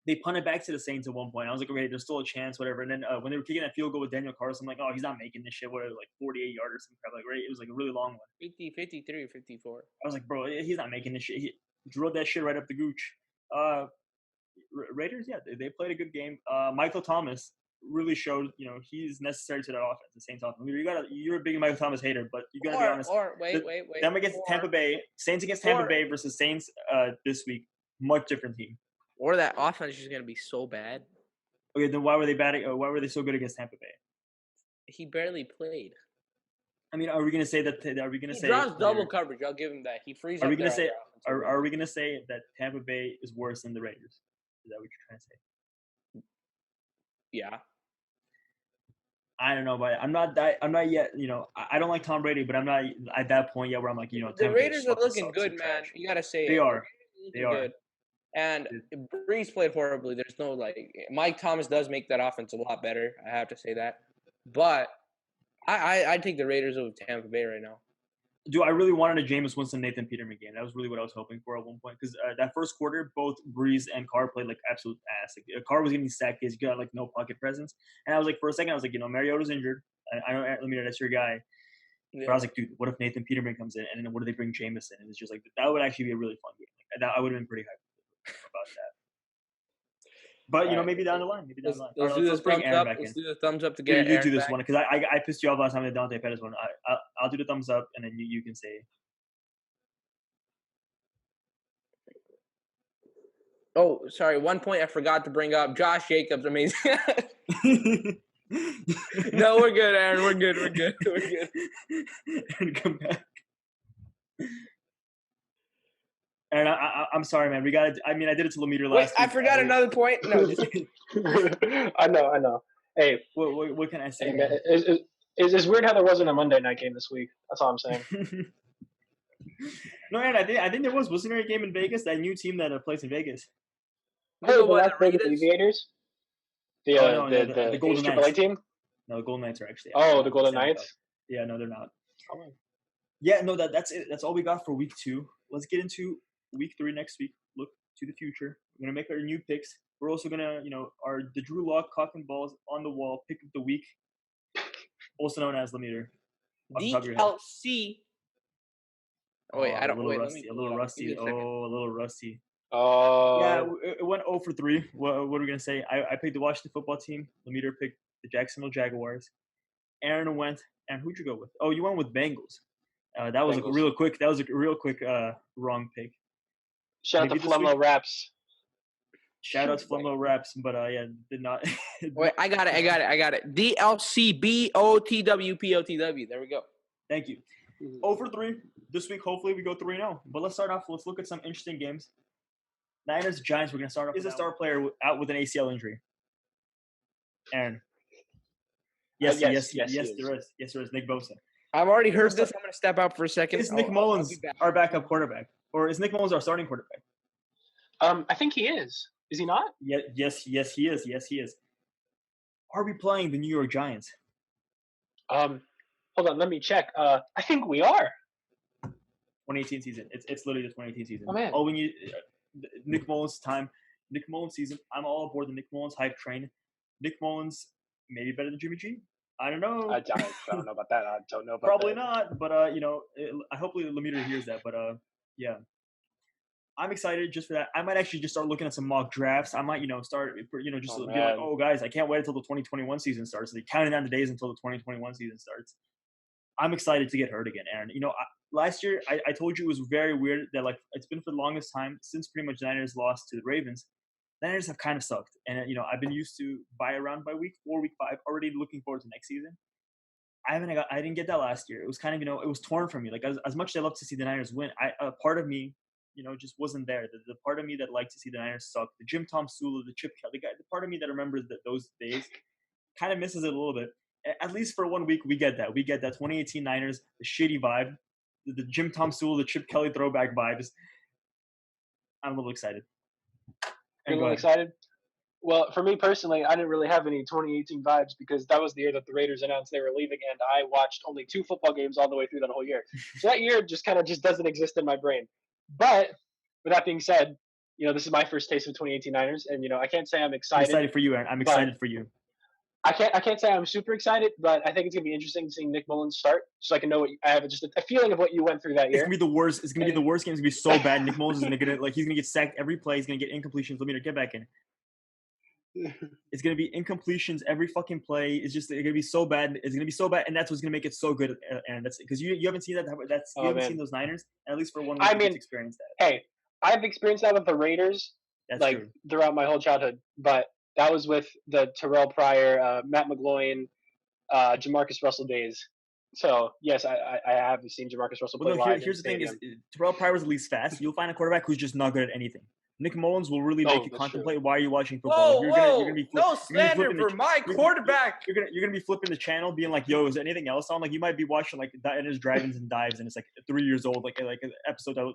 they punted back to the Saints at one point. I was like, okay, there's still a chance, whatever. And then when they were kicking that field goal with Daniel Carlson, I'm like, oh, he's not making this shit. Whatever, like 48 yards or something. Like, right? It was like a really long one. 50, 53, 54. I was like, bro, he's not making this shit. He drilled that shit right up the gooch. Raiders, yeah, they played a good game. Michael Thomas really showed, he's necessary to that offense, the Saints offense. You're a big Michael Thomas hater, but you gotta be honest. Wait. Them against Tampa Bay, Saints against Tampa Bay versus Saints this week, much different team. Or that offense is going to be so bad. Okay, then why were they batting? Why were they so good against Tampa Bay? He barely played. I mean, are we going to say that? Are we going to say? He draws double coverage. I'll give him that. He frees. Are we going to say? Are we going to say that Tampa Bay is worse than the Raiders? Is that what you're trying to say? Yeah. I don't know, but I'm not yet. I don't like Tom Brady, but I'm not at that point yet where I'm like, the Raiders are looking good, man. You got to say they are. They are. Good. And Breeze played horribly. There's no Mike Thomas does make that offense a lot better. I have to say that. But I take the Raiders over Tampa Bay right now. Dude, I really wanted a Jameis Winston, Nathan Peterman game. That was really what I was hoping for at one point. Because that first quarter, both Breeze and Carr played like absolute ass. Like, Carr was getting sacked. He's got like no pocket presence. And I was like, for a second, I was like, Mariota's injured. I know, let me know that's your guy. Yeah. But I was like, dude, what if Nathan Peterman comes in and then what if they bring Jameis in? And it's just like, that would actually be a really fun game. Like, I would have been pretty hyped about that. But maybe down the line. Let's bring Aaron back in. Let's do the thumbs up to get you do this one because I pissed you off last time with the Dante Pettis one. I'll do the thumbs up and then you can say. Oh, sorry. One point I forgot to bring up. Josh Jacobs, amazing. No, we're good, Aaron. We're good. And come back. And I'm sorry, man. I did it to Lemire last week. I forgot another point. No, just... I know. Hey, what can I say? Hey, man, it's weird how there wasn't a Monday night game this week. That's all I'm saying. No, man. I think there wasn't there a game in Vegas? That new team that plays in Vegas. Oh, the Las Vegas Aviators. The Golden Knights. No, the Golden Knights are actually. Oh, the Golden Knights. Yeah, no, they're not. Oh, well. Yeah, no, that's it. That's all we got for week 2. Let's get into week 3 next week. Look to the future. We're gonna make our new picks. We're also gonna, the Drew Lock cock and balls on the wall pick of the week, also known as Lemeter. Off the top of your head. DLC. Oh wait, I don't. A little Wait, rusty. A little rusty. A little rusty. Oh. Yeah, it went 0 for 3. What are we gonna say? I picked the Washington football team. Lemeter picked the Jacksonville Jaguars. Aaron went, and who'd you go with? Oh, you went with Bengals. That was Bengals. a real quick. That was a real quick wrong pick. Shout out to Flumlo Raps. Shout out to Flumlo Raps, but yeah, did not. Wait, I got it. DLCBOTWPOTW. There we go. Thank you. 0 for 3 this week. Hopefully we go 3-0. But let's start off. Let's look at some interesting games. Niners Giants. We're gonna start off. Is a star player out with an ACL injury? Aaron. Yes, there is. Yes, there is. Nick Bosa. I've already heard this. I'm going to step out for a second. Is Nick Mullins our backup quarterback? Or is Nick Mullins our starting quarterback? I think he is. Is he not? Yeah, yes, he is. Yes, he is. Are we playing the New York Giants? Hold on, let me check. I think we are. 2018 season. It's literally the 2018 season. Oh, man. All we need, Nick Mullins time. Nick Mullins season. I'm all aboard the Nick Mullins hype train. Nick Mullins maybe better than Jimmy G. I don't know. I don't know about that. I don't know about Probably that. not, but I hopefully Lemeter hears that. But yeah, I'm excited just for that. I might actually just start looking at some mock drafts. I might start be like, oh guys, I can't wait until the 2021 season starts. They're counting down the days until the 2021 season starts. I'm excited to get hurt again, Aaron. Last year I told you it was very weird that it's been for the longest time since pretty much the Niners lost to the Ravens. The Niners have kind of sucked, and I've been used to by week 4, week 5, already looking forward to next season. I didn't get that last year. It was kind of it was torn from me. Like as much as I love to see the Niners win, a part of me just wasn't there. The part of me that liked to see the Niners suck, the Jim Tom Sula, the Chip Kelly guy, the part of me that remembers those days, kind of misses it a little bit. At least for 1 week, we get that. We get that 2018 Niners, the shitty vibe, the Jim Tom Sula, the Chip Kelly throwback vibes. I'm a little excited. You're a little excited? Well, for me personally, I didn't really have any 2018 vibes because that was the year that the Raiders announced they were leaving, and I watched only 2 football games all the way through that whole year. So that year just doesn't exist in my brain. But with that being said, this is my first taste of 2018 Niners, and I can't say I'm excited. I'm excited for you, Aaron. I'm excited for you. I can't say I'm super excited, but I think it's gonna be interesting seeing Nick Mullins start, so I can know I have just a feeling of what you went through that year. It's gonna be the worst. It's gonna be the worst game. It's gonna be so bad. Nick Mullins is gonna he's gonna get sacked every play. He's gonna get incompletions. Let me get back in. It's gonna be incompletions every fucking play. It's gonna be so bad. It's gonna be so bad, and that's what's gonna make it so good. And that's because you haven't seen that. You haven't seen those Niners. At least for 1 week, you've experienced that. Hey, I've experienced that with the Raiders. That's true. Throughout my whole childhood, but that was with the Terrell Pryor, Matt McGloin, Jamarcus Russell days. So yes, I have seen Jamarcus Russell play live. Here's the thing: is Terrell Pryor was at least fast. You'll find a quarterback who's just not good at anything. Nick Mullins will really make you contemplate why are you watching football. You're gonna be no slander for my quarterback. You're gonna be flipping the channel, being like, "Yo, is there anything else on?" Like you might be watching Diners, Drive-ins, and Dives, and it's 3 years old, like an episode that was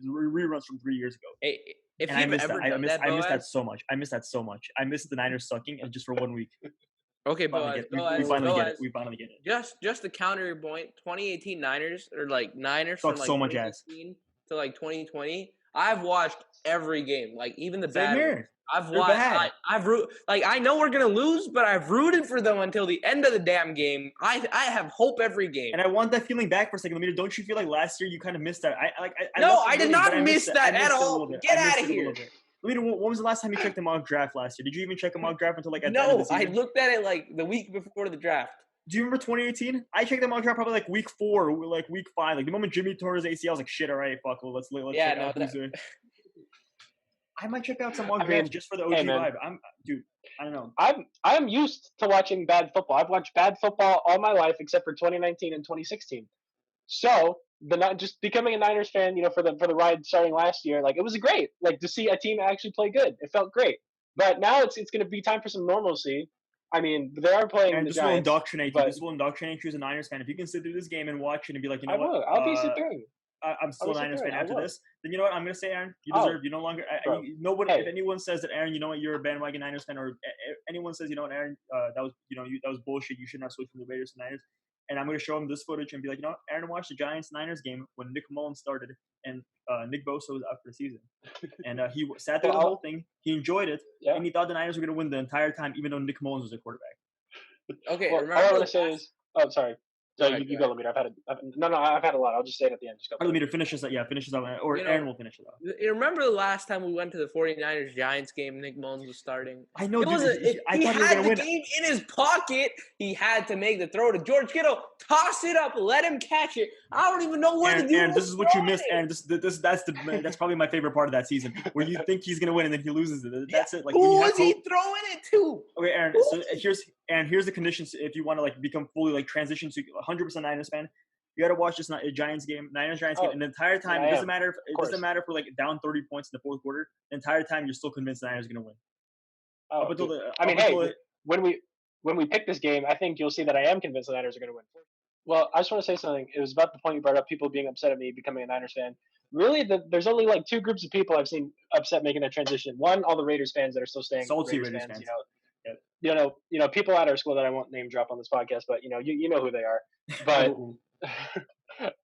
reruns from 3 years ago. Hey, if and you've I miss that so much. I miss that so much. I miss the Niners sucking, and just for 1 week. Okay, but we finally get it. We finally get it. Just to counter your point, 2018 Niners or Niners from so 2018 to 2020. I've watched every game, even the bad ones. I've watched. I know we're gonna lose, but I've rooted for them until the end of the damn game. I have hope every game, and I want that feeling back for a second. Don't you feel like last year you kind of missed that? I did not miss that at all. Get out of here. When was the last time you checked the mock draft last year? Did you even check a mock draft until at the end of the season? I looked at it the week before the draft. Do you remember 2018? I checked the mock draft probably week 4, week 5. The moment Jimmy tore his ACL, I was like, shit, all right, fuck, well, let's check out who's doing. I might check out some mock drafts just for the OG vibe. I don't know. I'm used to watching bad football. I've watched bad football all my life except for 2019 and 2016. So just becoming a Niners fan, for the ride starting last year, it was great. To see a team actually play good, it felt great. But now it's going to be time for some normalcy. I mean, they are playing the Giants. Will indoctrinate you. This will indoctrinate you as a Niners fan. If you can sit through this game and watch it and be like, I will. I'll be sit through. I'm still a Niners fan after this. Then you know what? I'm going to say, Aaron, you deserve. You no longer. Nobody. If anyone says that, Aaron, you know what? You're a bandwagon Niners fan, or anyone says, you know what, Aaron, that was bullshit. You should not switch from the Raiders to Niners. and I'm going to show him this footage and be like, Aaron watched the Giants-Niners game when Nick Mullins started and Nick Bosa was out for the season. And he sat through the whole thing. He enjoyed it, and he thought the Niners were going to win the entire time, even though Nick Mullins was a quarterback. Okay, all I want to say is, sorry. So you go, Lemire. I've had a lot. I'll just say it at the end. Just go. Lemire, finish this up. Yeah, finish this up. Or Aaron will finish it up. You remember the last time we went to the 49ers-Giants game, Nick Mullins was starting? I know, dude. I thought he was going to win. He had the game in his pocket. He had to make the throw to George Kittle. Toss it up. Let him catch it. I don't even know what to do. Aaron, this is what you missed, Aaron. That's probably my favorite part of that season, where you think he's going to win and then he loses it. That's it. Like, who was he throwing it to? Okay, Aaron. So here's the conditions if you want to like become fully like transition to 100% Niners fan. You got to watch this Giants game, Niners-Giants game, and the entire time it doesn't matter. It doesn't matter if we're like down 30 points in the fourth quarter. The entire time you're still convinced the Niners are going to win. When we pick this game, I think you'll see that I am convinced the Niners are going to win. Well, I just want to say something. It was about the point you brought up, people being upset at me becoming a Niners fan. Really, there's only like two groups of people I've seen upset making that transition. One, all the Raiders fans that are still staying. Salty Raiders fans. People at our school that I won't name drop on this podcast, but you know who they are. But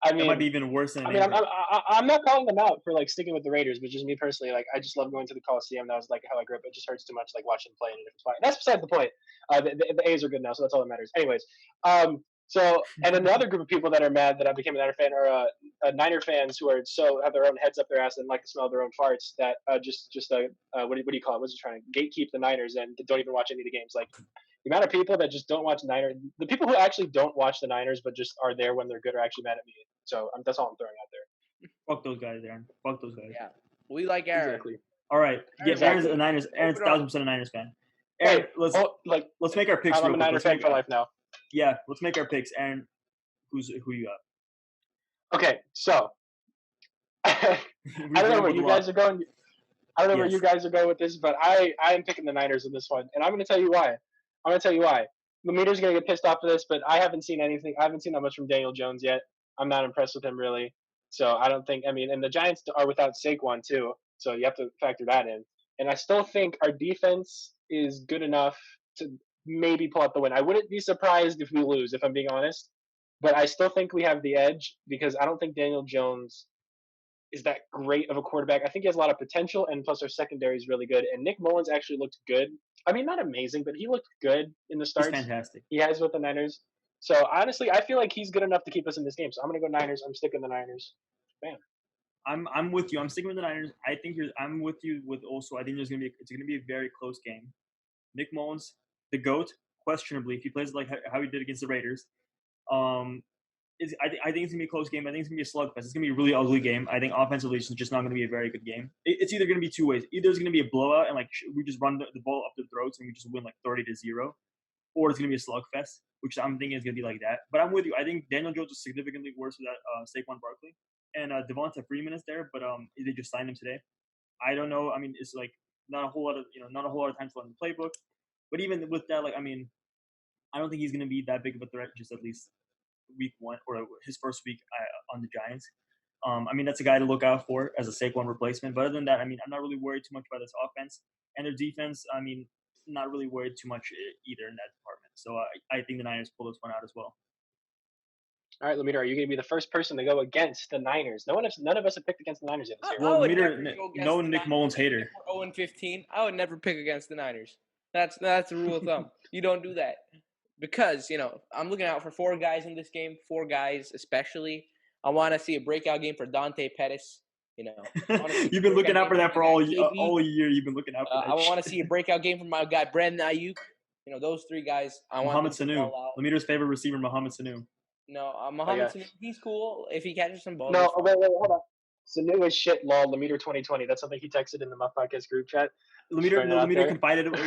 I mean, it might be even worse than. I'm not calling them out for like sticking with the Raiders, but just me personally, like I just love going to the Coliseum. That was like how I grew up. It just hurts too much, like watching them play in a different spot. And that's beside the point. The A's are good now, so that's all that matters. Anyways, and another group of people that are mad that I became a Niner fan are Niner fans who are have their own heads up their ass and like to smell their own farts. That what do you call it? What's it trying to gatekeep the Niners and don't even watch any of the games? Like the amount of people that just don't watch the Niners, the people who actually don't watch the Niners but just are there when they're good are actually mad at me. So that's all I'm throwing out there. Fuck those guys, Aaron. Fuck those guys. Yeah, we like Aaron. Exactly. All right. Yeah, Aaron's a Niners. Aaron's 1,000% a Niners fan. Aaron, let's make our picks. I'm a Niner fan for life now. Yeah, let's make our picks. Aaron, who you got? Okay, so I don't know where you guys are going. I don't know where you guys are going with this, but I am picking the Niners in this one, and I'm going to tell you why. Lemire's going to get pissed off for this, but I haven't seen anything. I haven't seen that much from Daniel Jones yet. I'm not impressed with him really. So I don't think. And the Giants are without Saquon too, so you have to factor that in. And I still think our defense is good enough to maybe pull out the win. I wouldn't be surprised if we lose, if I'm being honest. But I still think we have the edge because I don't think Daniel Jones is that great of a quarterback. I think he has a lot of potential, and plus our secondary is really good. And Nick Mullins actually looked good. I mean, not amazing, but he looked good in the starts. He's fantastic. He has with the Niners. So honestly, I feel like he's good enough to keep us in this game. So I'm going to go Niners. I'm sticking the Niners. Bam. I'm with you. I'm sticking with the Niners. I'm with you with also. I think it's gonna be a very close game. Nick Mullins, the GOAT, questionably, if he plays like how he did against the Raiders. I think it's gonna be a close game. I think it's gonna be a slugfest. It's gonna be a really ugly game. I think offensively, it's just not gonna be a very good game. It's either gonna be two ways. Either it's gonna be a blowout and like we just run the ball up their throats and we just win like 30-0, or it's gonna be a slugfest, which I'm thinking is gonna be like that. But I'm with you. I think Daniel Jones is significantly worse without Saquon Barkley, and Devonta Freeman is there, but they just signed him today. I don't know. I mean, it's like not a whole lot of time to learn the playbook. But even with that, like I mean, I don't think he's gonna be that big of a threat. Just at least week one or his first week on the Giants. I mean, that's a guy to look out for as a Saquon replacement. But other than that, I mean, I'm not really worried too much about this offense and their defense. I mean, not really worried too much either in that department. So I think the Niners pull this one out as well. All right, Lemire, are you going to be the first person to go against the Niners? None of us have picked against the Niners yet this year. Well, Lemire, Nick Mullins hater. 0-15. I would never pick against the Niners. That's the rule of thumb. You don't do that. Because, I'm looking out for four guys in this game, four guys especially. I want to see a breakout game for Dante Pettis. You've been looking out for that for all year. You've been looking out for that. I want to see a breakout game from my guy, Brandon Ayuk. Those three guys. Mohamed Sanu. Lemire's favorite receiver, Mohamed Sanu. No, Mohamed Sanu, he's cool if he catches some balls. No, wait, hold on. Sanu is shit, lol, Lemire 2020. That's something he texted in the Muffed Podcast group chat. Lemire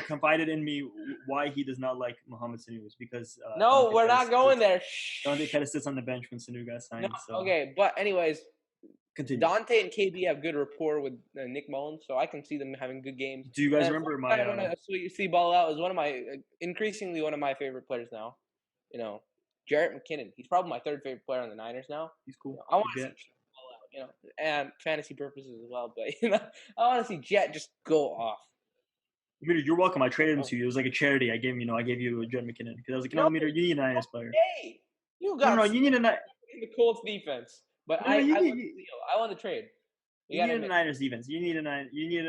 confided in me why he does not like Mohamed Sanu is because no, we're not going there. Dante Pettis sits on the bench when Sanu got signed. No, so. Okay, but anyways, continue. Dante and KB have good rapport with Nick Mullins, so I can see them having good games. Do you guys remember my? See ball out is increasingly one of my favorite players now. Jarrett McKinnon. He's probably my third favorite player on the Niners now. He's cool. I want to see Jet ball out, and fantasy purposes as well. But I want to see Jet just go off. You're welcome. I traded him to you. It was like a charity. I gave you a Jet McKinnon because I was like, Lemire, you need a Niners player. Hey, You No, got you need a the Colts defense, but no, you I want the trade. You need a Niners defense. You need a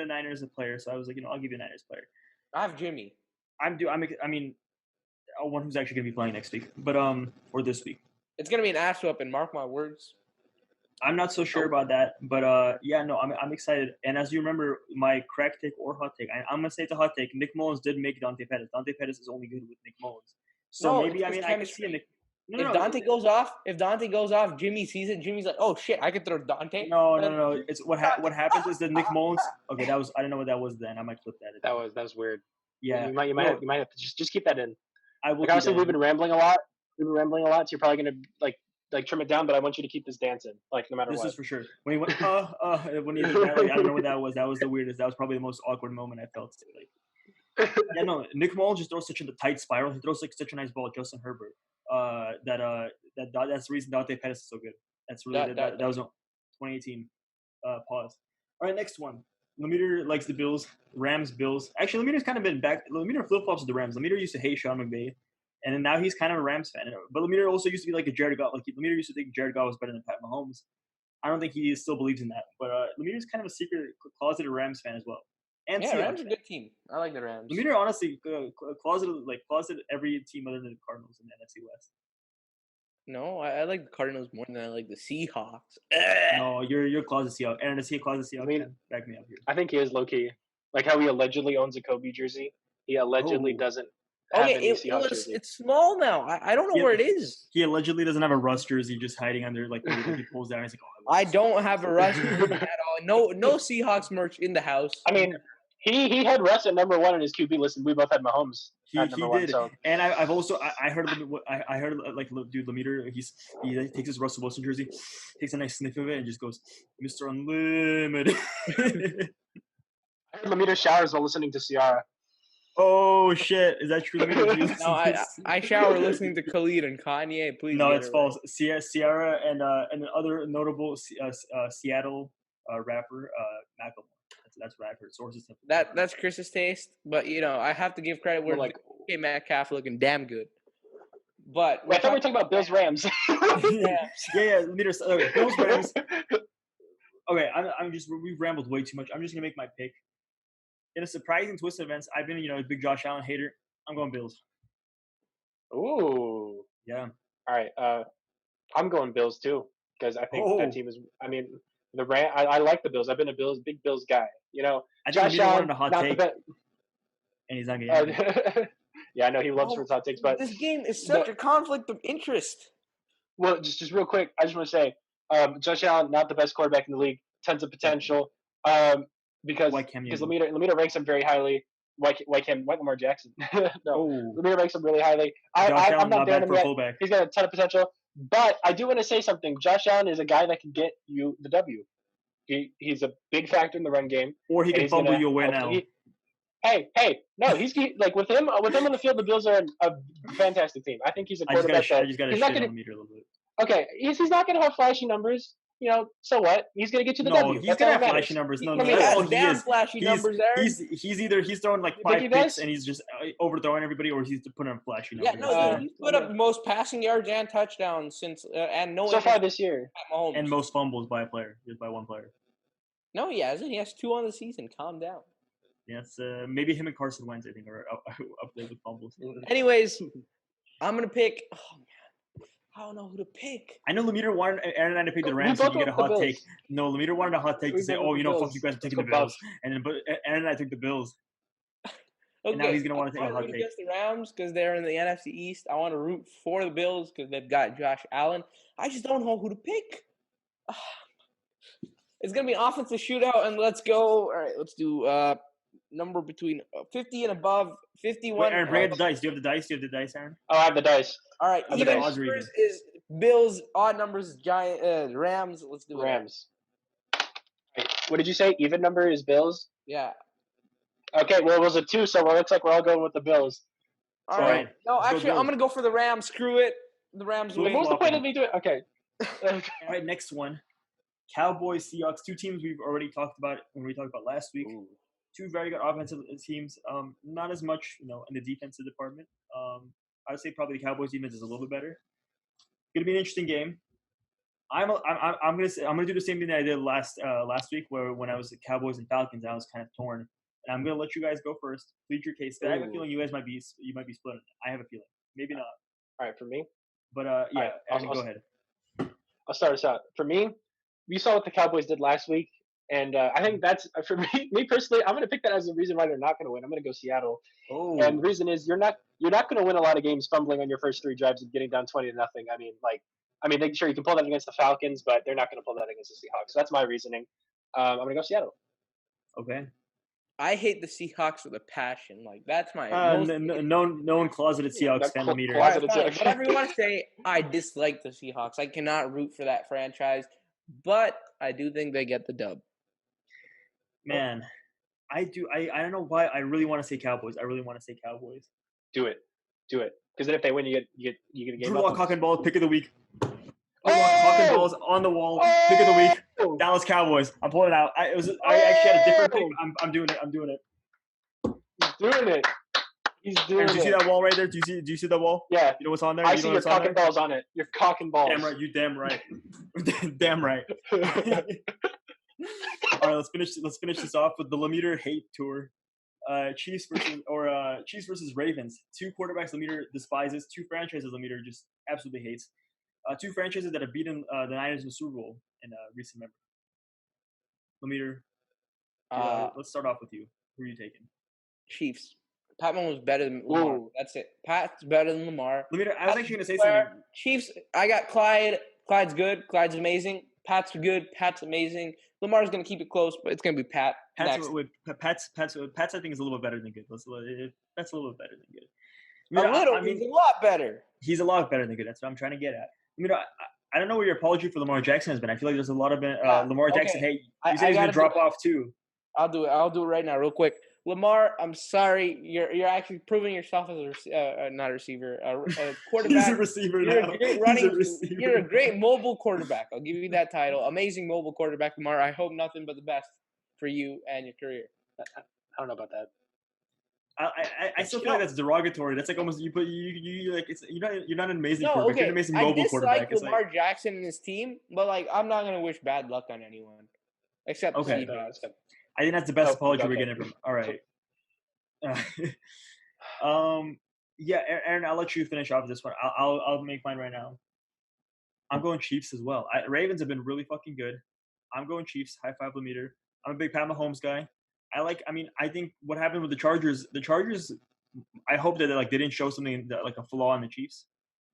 Niners player. So I was like, I'll give you a Niners player. I have Jimmy. I mean, one who's actually gonna be playing next week, but or this week. It's gonna be an ass whooping. Mark my words. I'm not so sure about that, but yeah, no, I'm excited. And as you remember, my crack take or hot take, I'm gonna say it's a hot take. Nick Mullins did make Dante Pettis. Dante Pettis is only good with Nick Mullins. So maybe I can see a Nick. If Dante goes off, Jimmy sees it. Jimmy's like, "Oh shit, I could throw Dante." No. It's what happens is that Nick Mullins. Okay, I didn't know what that was. Then I might clip that. That was weird. Yeah, you might have to just keep that in. I will. Like, honestly, we've been rambling a lot. So you're probably gonna like trim it down. But I want you to keep this dancing, like no matter what. This is for sure. When he went, when he did that, like, I don't know what that was. That was the weirdest. That was probably the most awkward moment I felt. Like, yeah, no, Nick Mullins just throws such a tight spiral. He throws like such a nice ball, Justin Herbert. That's the reason Dante Pettis is so good. That's really that was 2018. Pause. All right, next one. Lemeter likes the Bills. Rams, Bills. Actually, Lemeter's kind of been back. Lemeter flip flops with the Rams. Lemeter used to hate Sean McVay, and then now he's kind of a Rams fan. But Lemeter also used to be like a Jared Goff. Like Lemeter used to think Jared Goff was better than Pat Mahomes. I don't think he still believes in that. But Lemeter's kind of a secret closeted Rams fan as well. And yeah, Rams are a good team. I like the Rams. Lemeter honestly closeted every team other than the Cardinals in the NFC West. No, I like the Cardinals more than I like the Seahawks. No, you're closet Seahawks. Aaron, is he a closet Seahawks? I mean, back me up here. I think he is low key. Like how he allegedly owns a Kobe jersey. He allegedly doesn't have any Seahawks jersey. It's small now. I don't know where it is. He allegedly doesn't have a Russ jersey, just hiding under like he pulls down. He's like, I don't have a Russ jersey at all. No Seahawks merch in the house. I mean, he had Russ at number 1 in his QB list, and we both had Mahomes. He did, so. And I've also I heard like dude Lemeter he takes his Russell Wilson jersey, takes a nice sniff of it, and just goes, Mr. Unlimited. I heard Lemeter showers while listening to Ciara. Oh shit! Is that true? No, I shower listening to Khalid and Kanye. Please. No, it's false. Ciara and other notable Seattle rapper Macklemore. That's what I've heard. Sources. That's Chris's taste, but I have to give credit where Metcalf looking damn good. But I thought we were talking about Bills Rams. yeah. Bills Rams. Okay, we've rambled way too much. I'm just gonna make my pick. In a surprising twist of events, I've been a big Josh Allen hater. I'm going Bills. Ooh. Yeah. All right. I'm going Bills too because I think that team is. I mean, I like the Bills. I've been a big Bills guy. I Josh Allen, a hot take, and he's not getting. Yeah, I know he loves for his hot takes, but this game is such a conflict of interest. Well, just real quick, I just want to say, Josh Allen, not the best quarterback in the league, tons of potential. Because Lemeter ranks him very highly. Like Lamar Jackson. No, Lemeter ranks him really highly. I'm not down him yet. Fullback. He's got a ton of potential. But I do want to say something. Josh Allen is a guy that can get you the W. He's a big factor in the run game. Or he can fumble you away now. Hey, no, he's like with him on the field. The Bills are a fantastic team. I think he's a quarterback. I just got to shit on Lemeter a little bit. Okay, he's not going to have flashy numbers. So what? He's going to get you the W. He's going to have flashy numbers. No. Flashy numbers there. He's throwing like 5 picks and he's just overthrowing everybody, or he's putting up flashy numbers. Yeah, he's put up the most passing yards and touchdowns since so far this year. And most fumbles by a player, just by one player. No, he hasn't. He has 2 on the season. Calm down. Yeah, it's maybe him and Carson Wentz, I think, are up there with fumbles. Anyways, I'm going to pick. Oh, man. I don't know who to pick. I know Lemeter wanted Aaron and I to pick the Rams so we can get a hot take. No, Lemeter wanted a hot take to say, fuck you guys are taking the Bills. And then, but Aaron and I took the Bills. Okay, and now he's going to want to take a hot take. Against the Rams because they're in the NFC East. I want to root for the Bills because they've got Josh Allen. I just don't know who to pick. It's going to be an offensive shootout, and let's go. All right, let's do number between 50 and above, 51. Wait, Aaron, bring out the dice. Do you have the dice? Aaron? Oh, I have the dice. All right, even numbers is Bills, odd numbers is Rams. Let's do Rams. Right. What did you say? Even number is Bills? Yeah. Okay, well, it was a 2, so it looks like we're all going with the Bills. All right. No, actually, I'm going to go for the Rams. Screw it. The Rams win. What's the point of me doing it? Okay. All right, next one. Cowboys, Seahawks, 2 teams we've already talked about when we talked about last week. Ooh. 2 very good offensive teams. Not as much, in the defensive department. I would say probably the Cowboys defense is a little bit better. gonna be an interesting game. I'm gonna do the same thing that I did last week, when I was at Cowboys and Falcons, I was kind of torn, and I'm gonna let you guys go first. Plead your case. I have a feeling you guys might be split. I have a feeling, maybe not. All right, for me. But yeah, right, Aaron, go ahead. I'll start us out. For me, you saw what the Cowboys did last week, and I think that's for me. Me personally, I'm gonna pick that as the reason why they're not gonna win. I'm gonna go Seattle, and the reason is you're not gonna win a lot of games fumbling on your first 3 drives and getting down 20-0. Sure, you can pull that against the Falcons, but they're not going to pull that against the Seahawks. So that's my reasoning. I'm going to go Seattle. Okay. I hate the Seahawks with a passion. Like, that's my known closeted Seahawks fan meter. Whatever you want to say, I dislike the Seahawks. I cannot root for that franchise, but I do think they get the dub. Man, I do. I don't know why. I really want to say Cowboys. Do it. Because then if they win, you get a game. Drew Lock, cock and balls, pick of the week. Cock and balls on the wall, pick of the week. Dallas Cowboys. I'm pulling it out. I actually had a different pick. I'm doing it. He's doing it. Do you see that wall right there? Do you see that wall? Yeah. You know what's on there? I see your cock and balls on it. Your cock and balls. Damn right. You damn right. Damn right. All right, let's finish this off with the Lemeter hate tour. Chiefs versus Ravens. 2 quarterbacks Lemeter despises. 2 franchises Lemeter just absolutely hates. 2 franchises that have beaten the Niners in the Super Bowl in recent memory. Lemeter, let's start off with you. Who are you taking? Chiefs. Pat Mahomes was better than Lamar. That's it. Pat's better than Lamar. Lemeter, I was actually going to say something. Chiefs, I got Clyde. Clyde's good. Clyde's amazing. Pat's good. Pat's amazing. Lamar's going to keep it close, but it's going to be Pat. Pat's I think is a little bit better than good. That's a little bit better than good. He's a lot better. He's a lot better than good. That's what I'm trying to get at. I don't know where your apology for Lamar Jackson has been. I feel like there's a lot of Lamar Jackson hate. You said he's going to drop off too. I'll do it right now real quick. Lamar, I'm sorry. You're actually proving yourself as not a receiver, a quarterback. He's a receiver now. You're a great mobile quarterback. I'll give you that title. Amazing mobile quarterback, Lamar. I hope nothing but the best for you and your career. I don't know about that. I still feel like that's derogatory. That's like almost you're not an amazing quarterback. Okay. You're an amazing mobile quarterback. I dislike Lamar Jackson and his team, but I'm not gonna wish bad luck on anyone except okay. I think that's the best apology we're getting from. All right. Yeah, Aaron, I'll let you finish off this one. I'll make mine right now. I'm going Chiefs as well. Ravens have been really fucking good. I'm going Chiefs. High five, Lemeter. I'm a big Pat Mahomes guy. I think what happened with the Chargers, I hope that they didn't show something like a flaw in the Chiefs,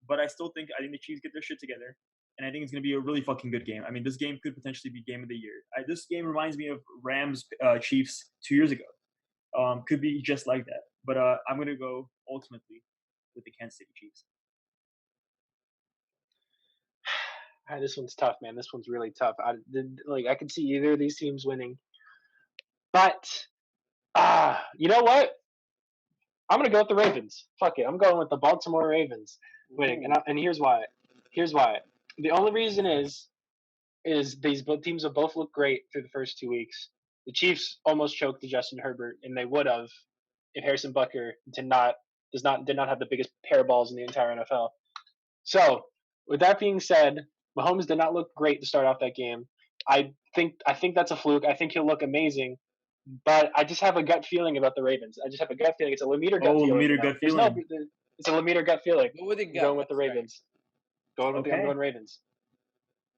but I think the Chiefs get their shit together, and I think it's going to be a really fucking good game. I mean, this game could potentially be game of the year. This game reminds me of Rams Chiefs 2 years ago. Could be just like that, but I'm going to go ultimately with the Kansas City Chiefs. This one's tough, man. This one's really tough. I could see either of these teams winning. But, you know what? I'm going to go with the Ravens. Fuck it. I'm going with the Baltimore Ravens winning. And here's why. The only reason is these teams have both looked great through the first 2 weeks. The Chiefs almost choked to Justin Herbert, and they would have if Harrison Butker did not have the biggest pair of balls in the entire NFL. So, with that being said, Mahomes did not look great to start off that game. I think that's a fluke. I think he'll look amazing. But I just have a gut feeling about the Ravens. I just have a gut feeling. It's a Lemeter gut feeling. It's a Lemeter gut feeling. Go with the gut. Going with the Ravens. Right. I'm going Ravens.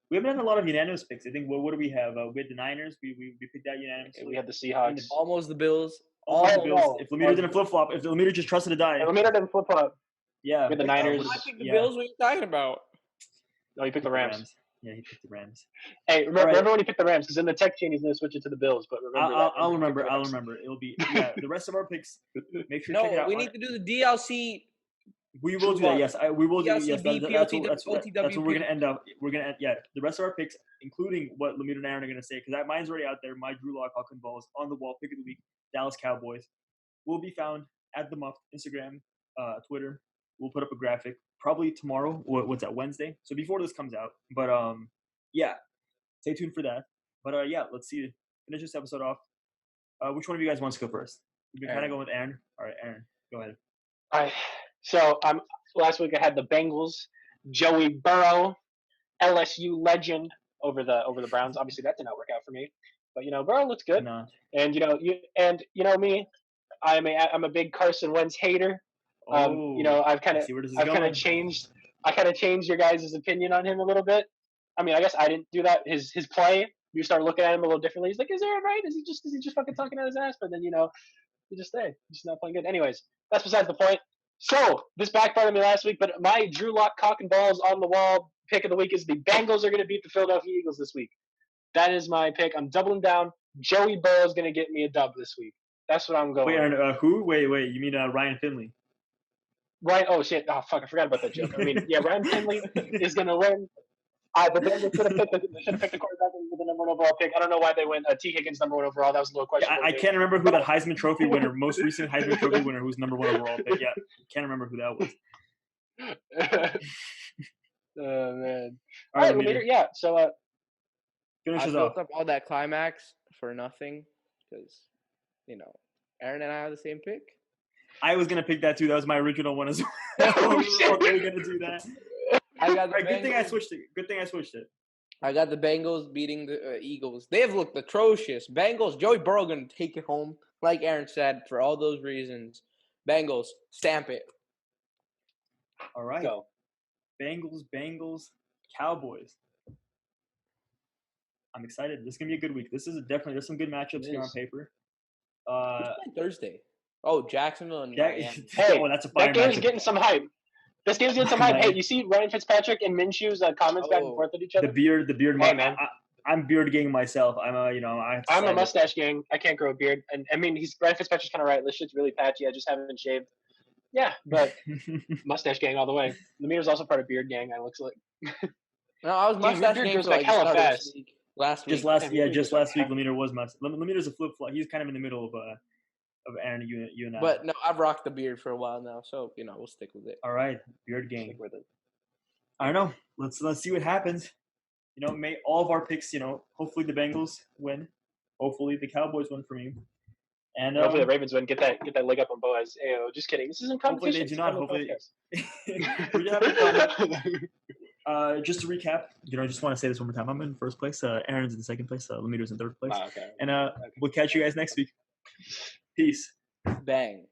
We haven't had a lot of unanimous picks. I think what do we have? We had the Niners. We picked that unanimously. We had the Seahawks. Almost the Bills. Almost the Bills. No. If Lemeter didn't flip flop, if Lemeter just trusted to die. If Lemeter didn't flip flop. Yeah. With the Niners. I picked the Bills. What are you talking about? No, you picked the Rams. Yeah, he picked the Rams. Hey, remember when he picked the Rams? Because in the tech chain, he's going to switch it to the Bills. But remember I'll remember. It'll be the rest of our picks. Make sure to check it out. We need to do the DLC. We will do that. Yes, we will do. Yes, that's what we're gonna end up. The rest of our picks, including what Lemeter and Aaron are gonna say, because mine's already out there. My Drew Lock, Hawk and Balls on the wall pick of the week. Dallas Cowboys will be found at the Muffed Instagram, Twitter. We'll put up a graphic probably tomorrow. What's that? Wednesday. So before this comes out. But stay tuned for that. But let's see. Finish this episode off. Which one of you guys wants to go first? We've been kind of going with Aaron. All right, Aaron, go ahead. So last week I had the Bengals Joey Burrow, LSU legend, over the Browns. Obviously, that did not work out for me, but Burrow looks good. No. And you know me, I'm a big Carson Wentz hater. I've kind of changed. I kind of changed your guys' opinion on him a little bit. I mean, I guess I didn't do that. His play, you start looking at him a little differently. He's like, is Aaron right? Is he just fucking talking out his ass? But then he just he's not playing good. Anyways, that's besides the point. So this backfired on me last week, but my Drew Lock cock and balls on the wall pick of the week is the Bengals are going to beat the Philadelphia Eagles this week. That is my pick. I'm doubling down. Joey Burrow is going to get me a dub this week. That's what I'm going. Wait, who? Wait. You mean Ryan Finley? Ryan. Oh shit! Oh fuck! I forgot about that joke. I mean, yeah, Ryan Finley is going to win. The Bengals should have picked the quarterback with the number 1 overall pick. I don't know why they went T. Higgins number 1 overall. That was a little question. I can't remember who that Heisman Trophy winner, most recent Heisman Trophy winner, who's number 1 overall pick. Yeah, can't remember who that was. Oh man! All right, Leader. Yeah. So finish us off. Up all that climax for nothing because Aaron and I have the same pick. I was gonna pick that too. That was my original one as well. Oh, shit. They were gonna do that. I got the good thing I switched it. I got the Bengals beating the Eagles. They have looked atrocious. Bengals, Joey Burrow going to take it home, like Aaron said, for all those reasons. Bengals, stamp it. All right. Go. Bengals, Cowboys. I'm excited. This is going to be a good week. There's some good matchups here on paper. Thursday. Oh, Jacksonville and Miami. Hey, that's a fire that game's getting some hype. This game's getting some hype. Hey, you see Ryan Fitzpatrick and Minshew's comments back and forth with each other? The beard. Hey, man. I'm beard gang myself. I'm a mustache gang. I can't grow a beard. And I mean, Ryan Fitzpatrick's kind of right. This shit's really patchy. I just haven't shaved. Yeah, but mustache gang all the way. Lemir's also part of beard gang. It looks like. No, I was mustache gang for hella fast. Last week. Just last week. Lemire was mustache. Lemire's a flip flop. He's kind of in the middle of Aaron, you and I. But no, I've rocked the beard for a while now, so we'll stick with it. All right, beard gang. Stick with it. I don't know. Let's see what happens. May all of our picks. Hopefully the Bengals win. Hopefully the Cowboys win for me. And hopefully the Ravens win. Get that leg up on Boaz. Ayo, just kidding. This isn't competition. Hopefully they do not. Hopefully. We're having fun. Just to recap, I just want to say this one more time. I'm in first place. Aaron's in second place. Lemire's in third place. Okay. And we'll catch you guys next week. Peace. Bang.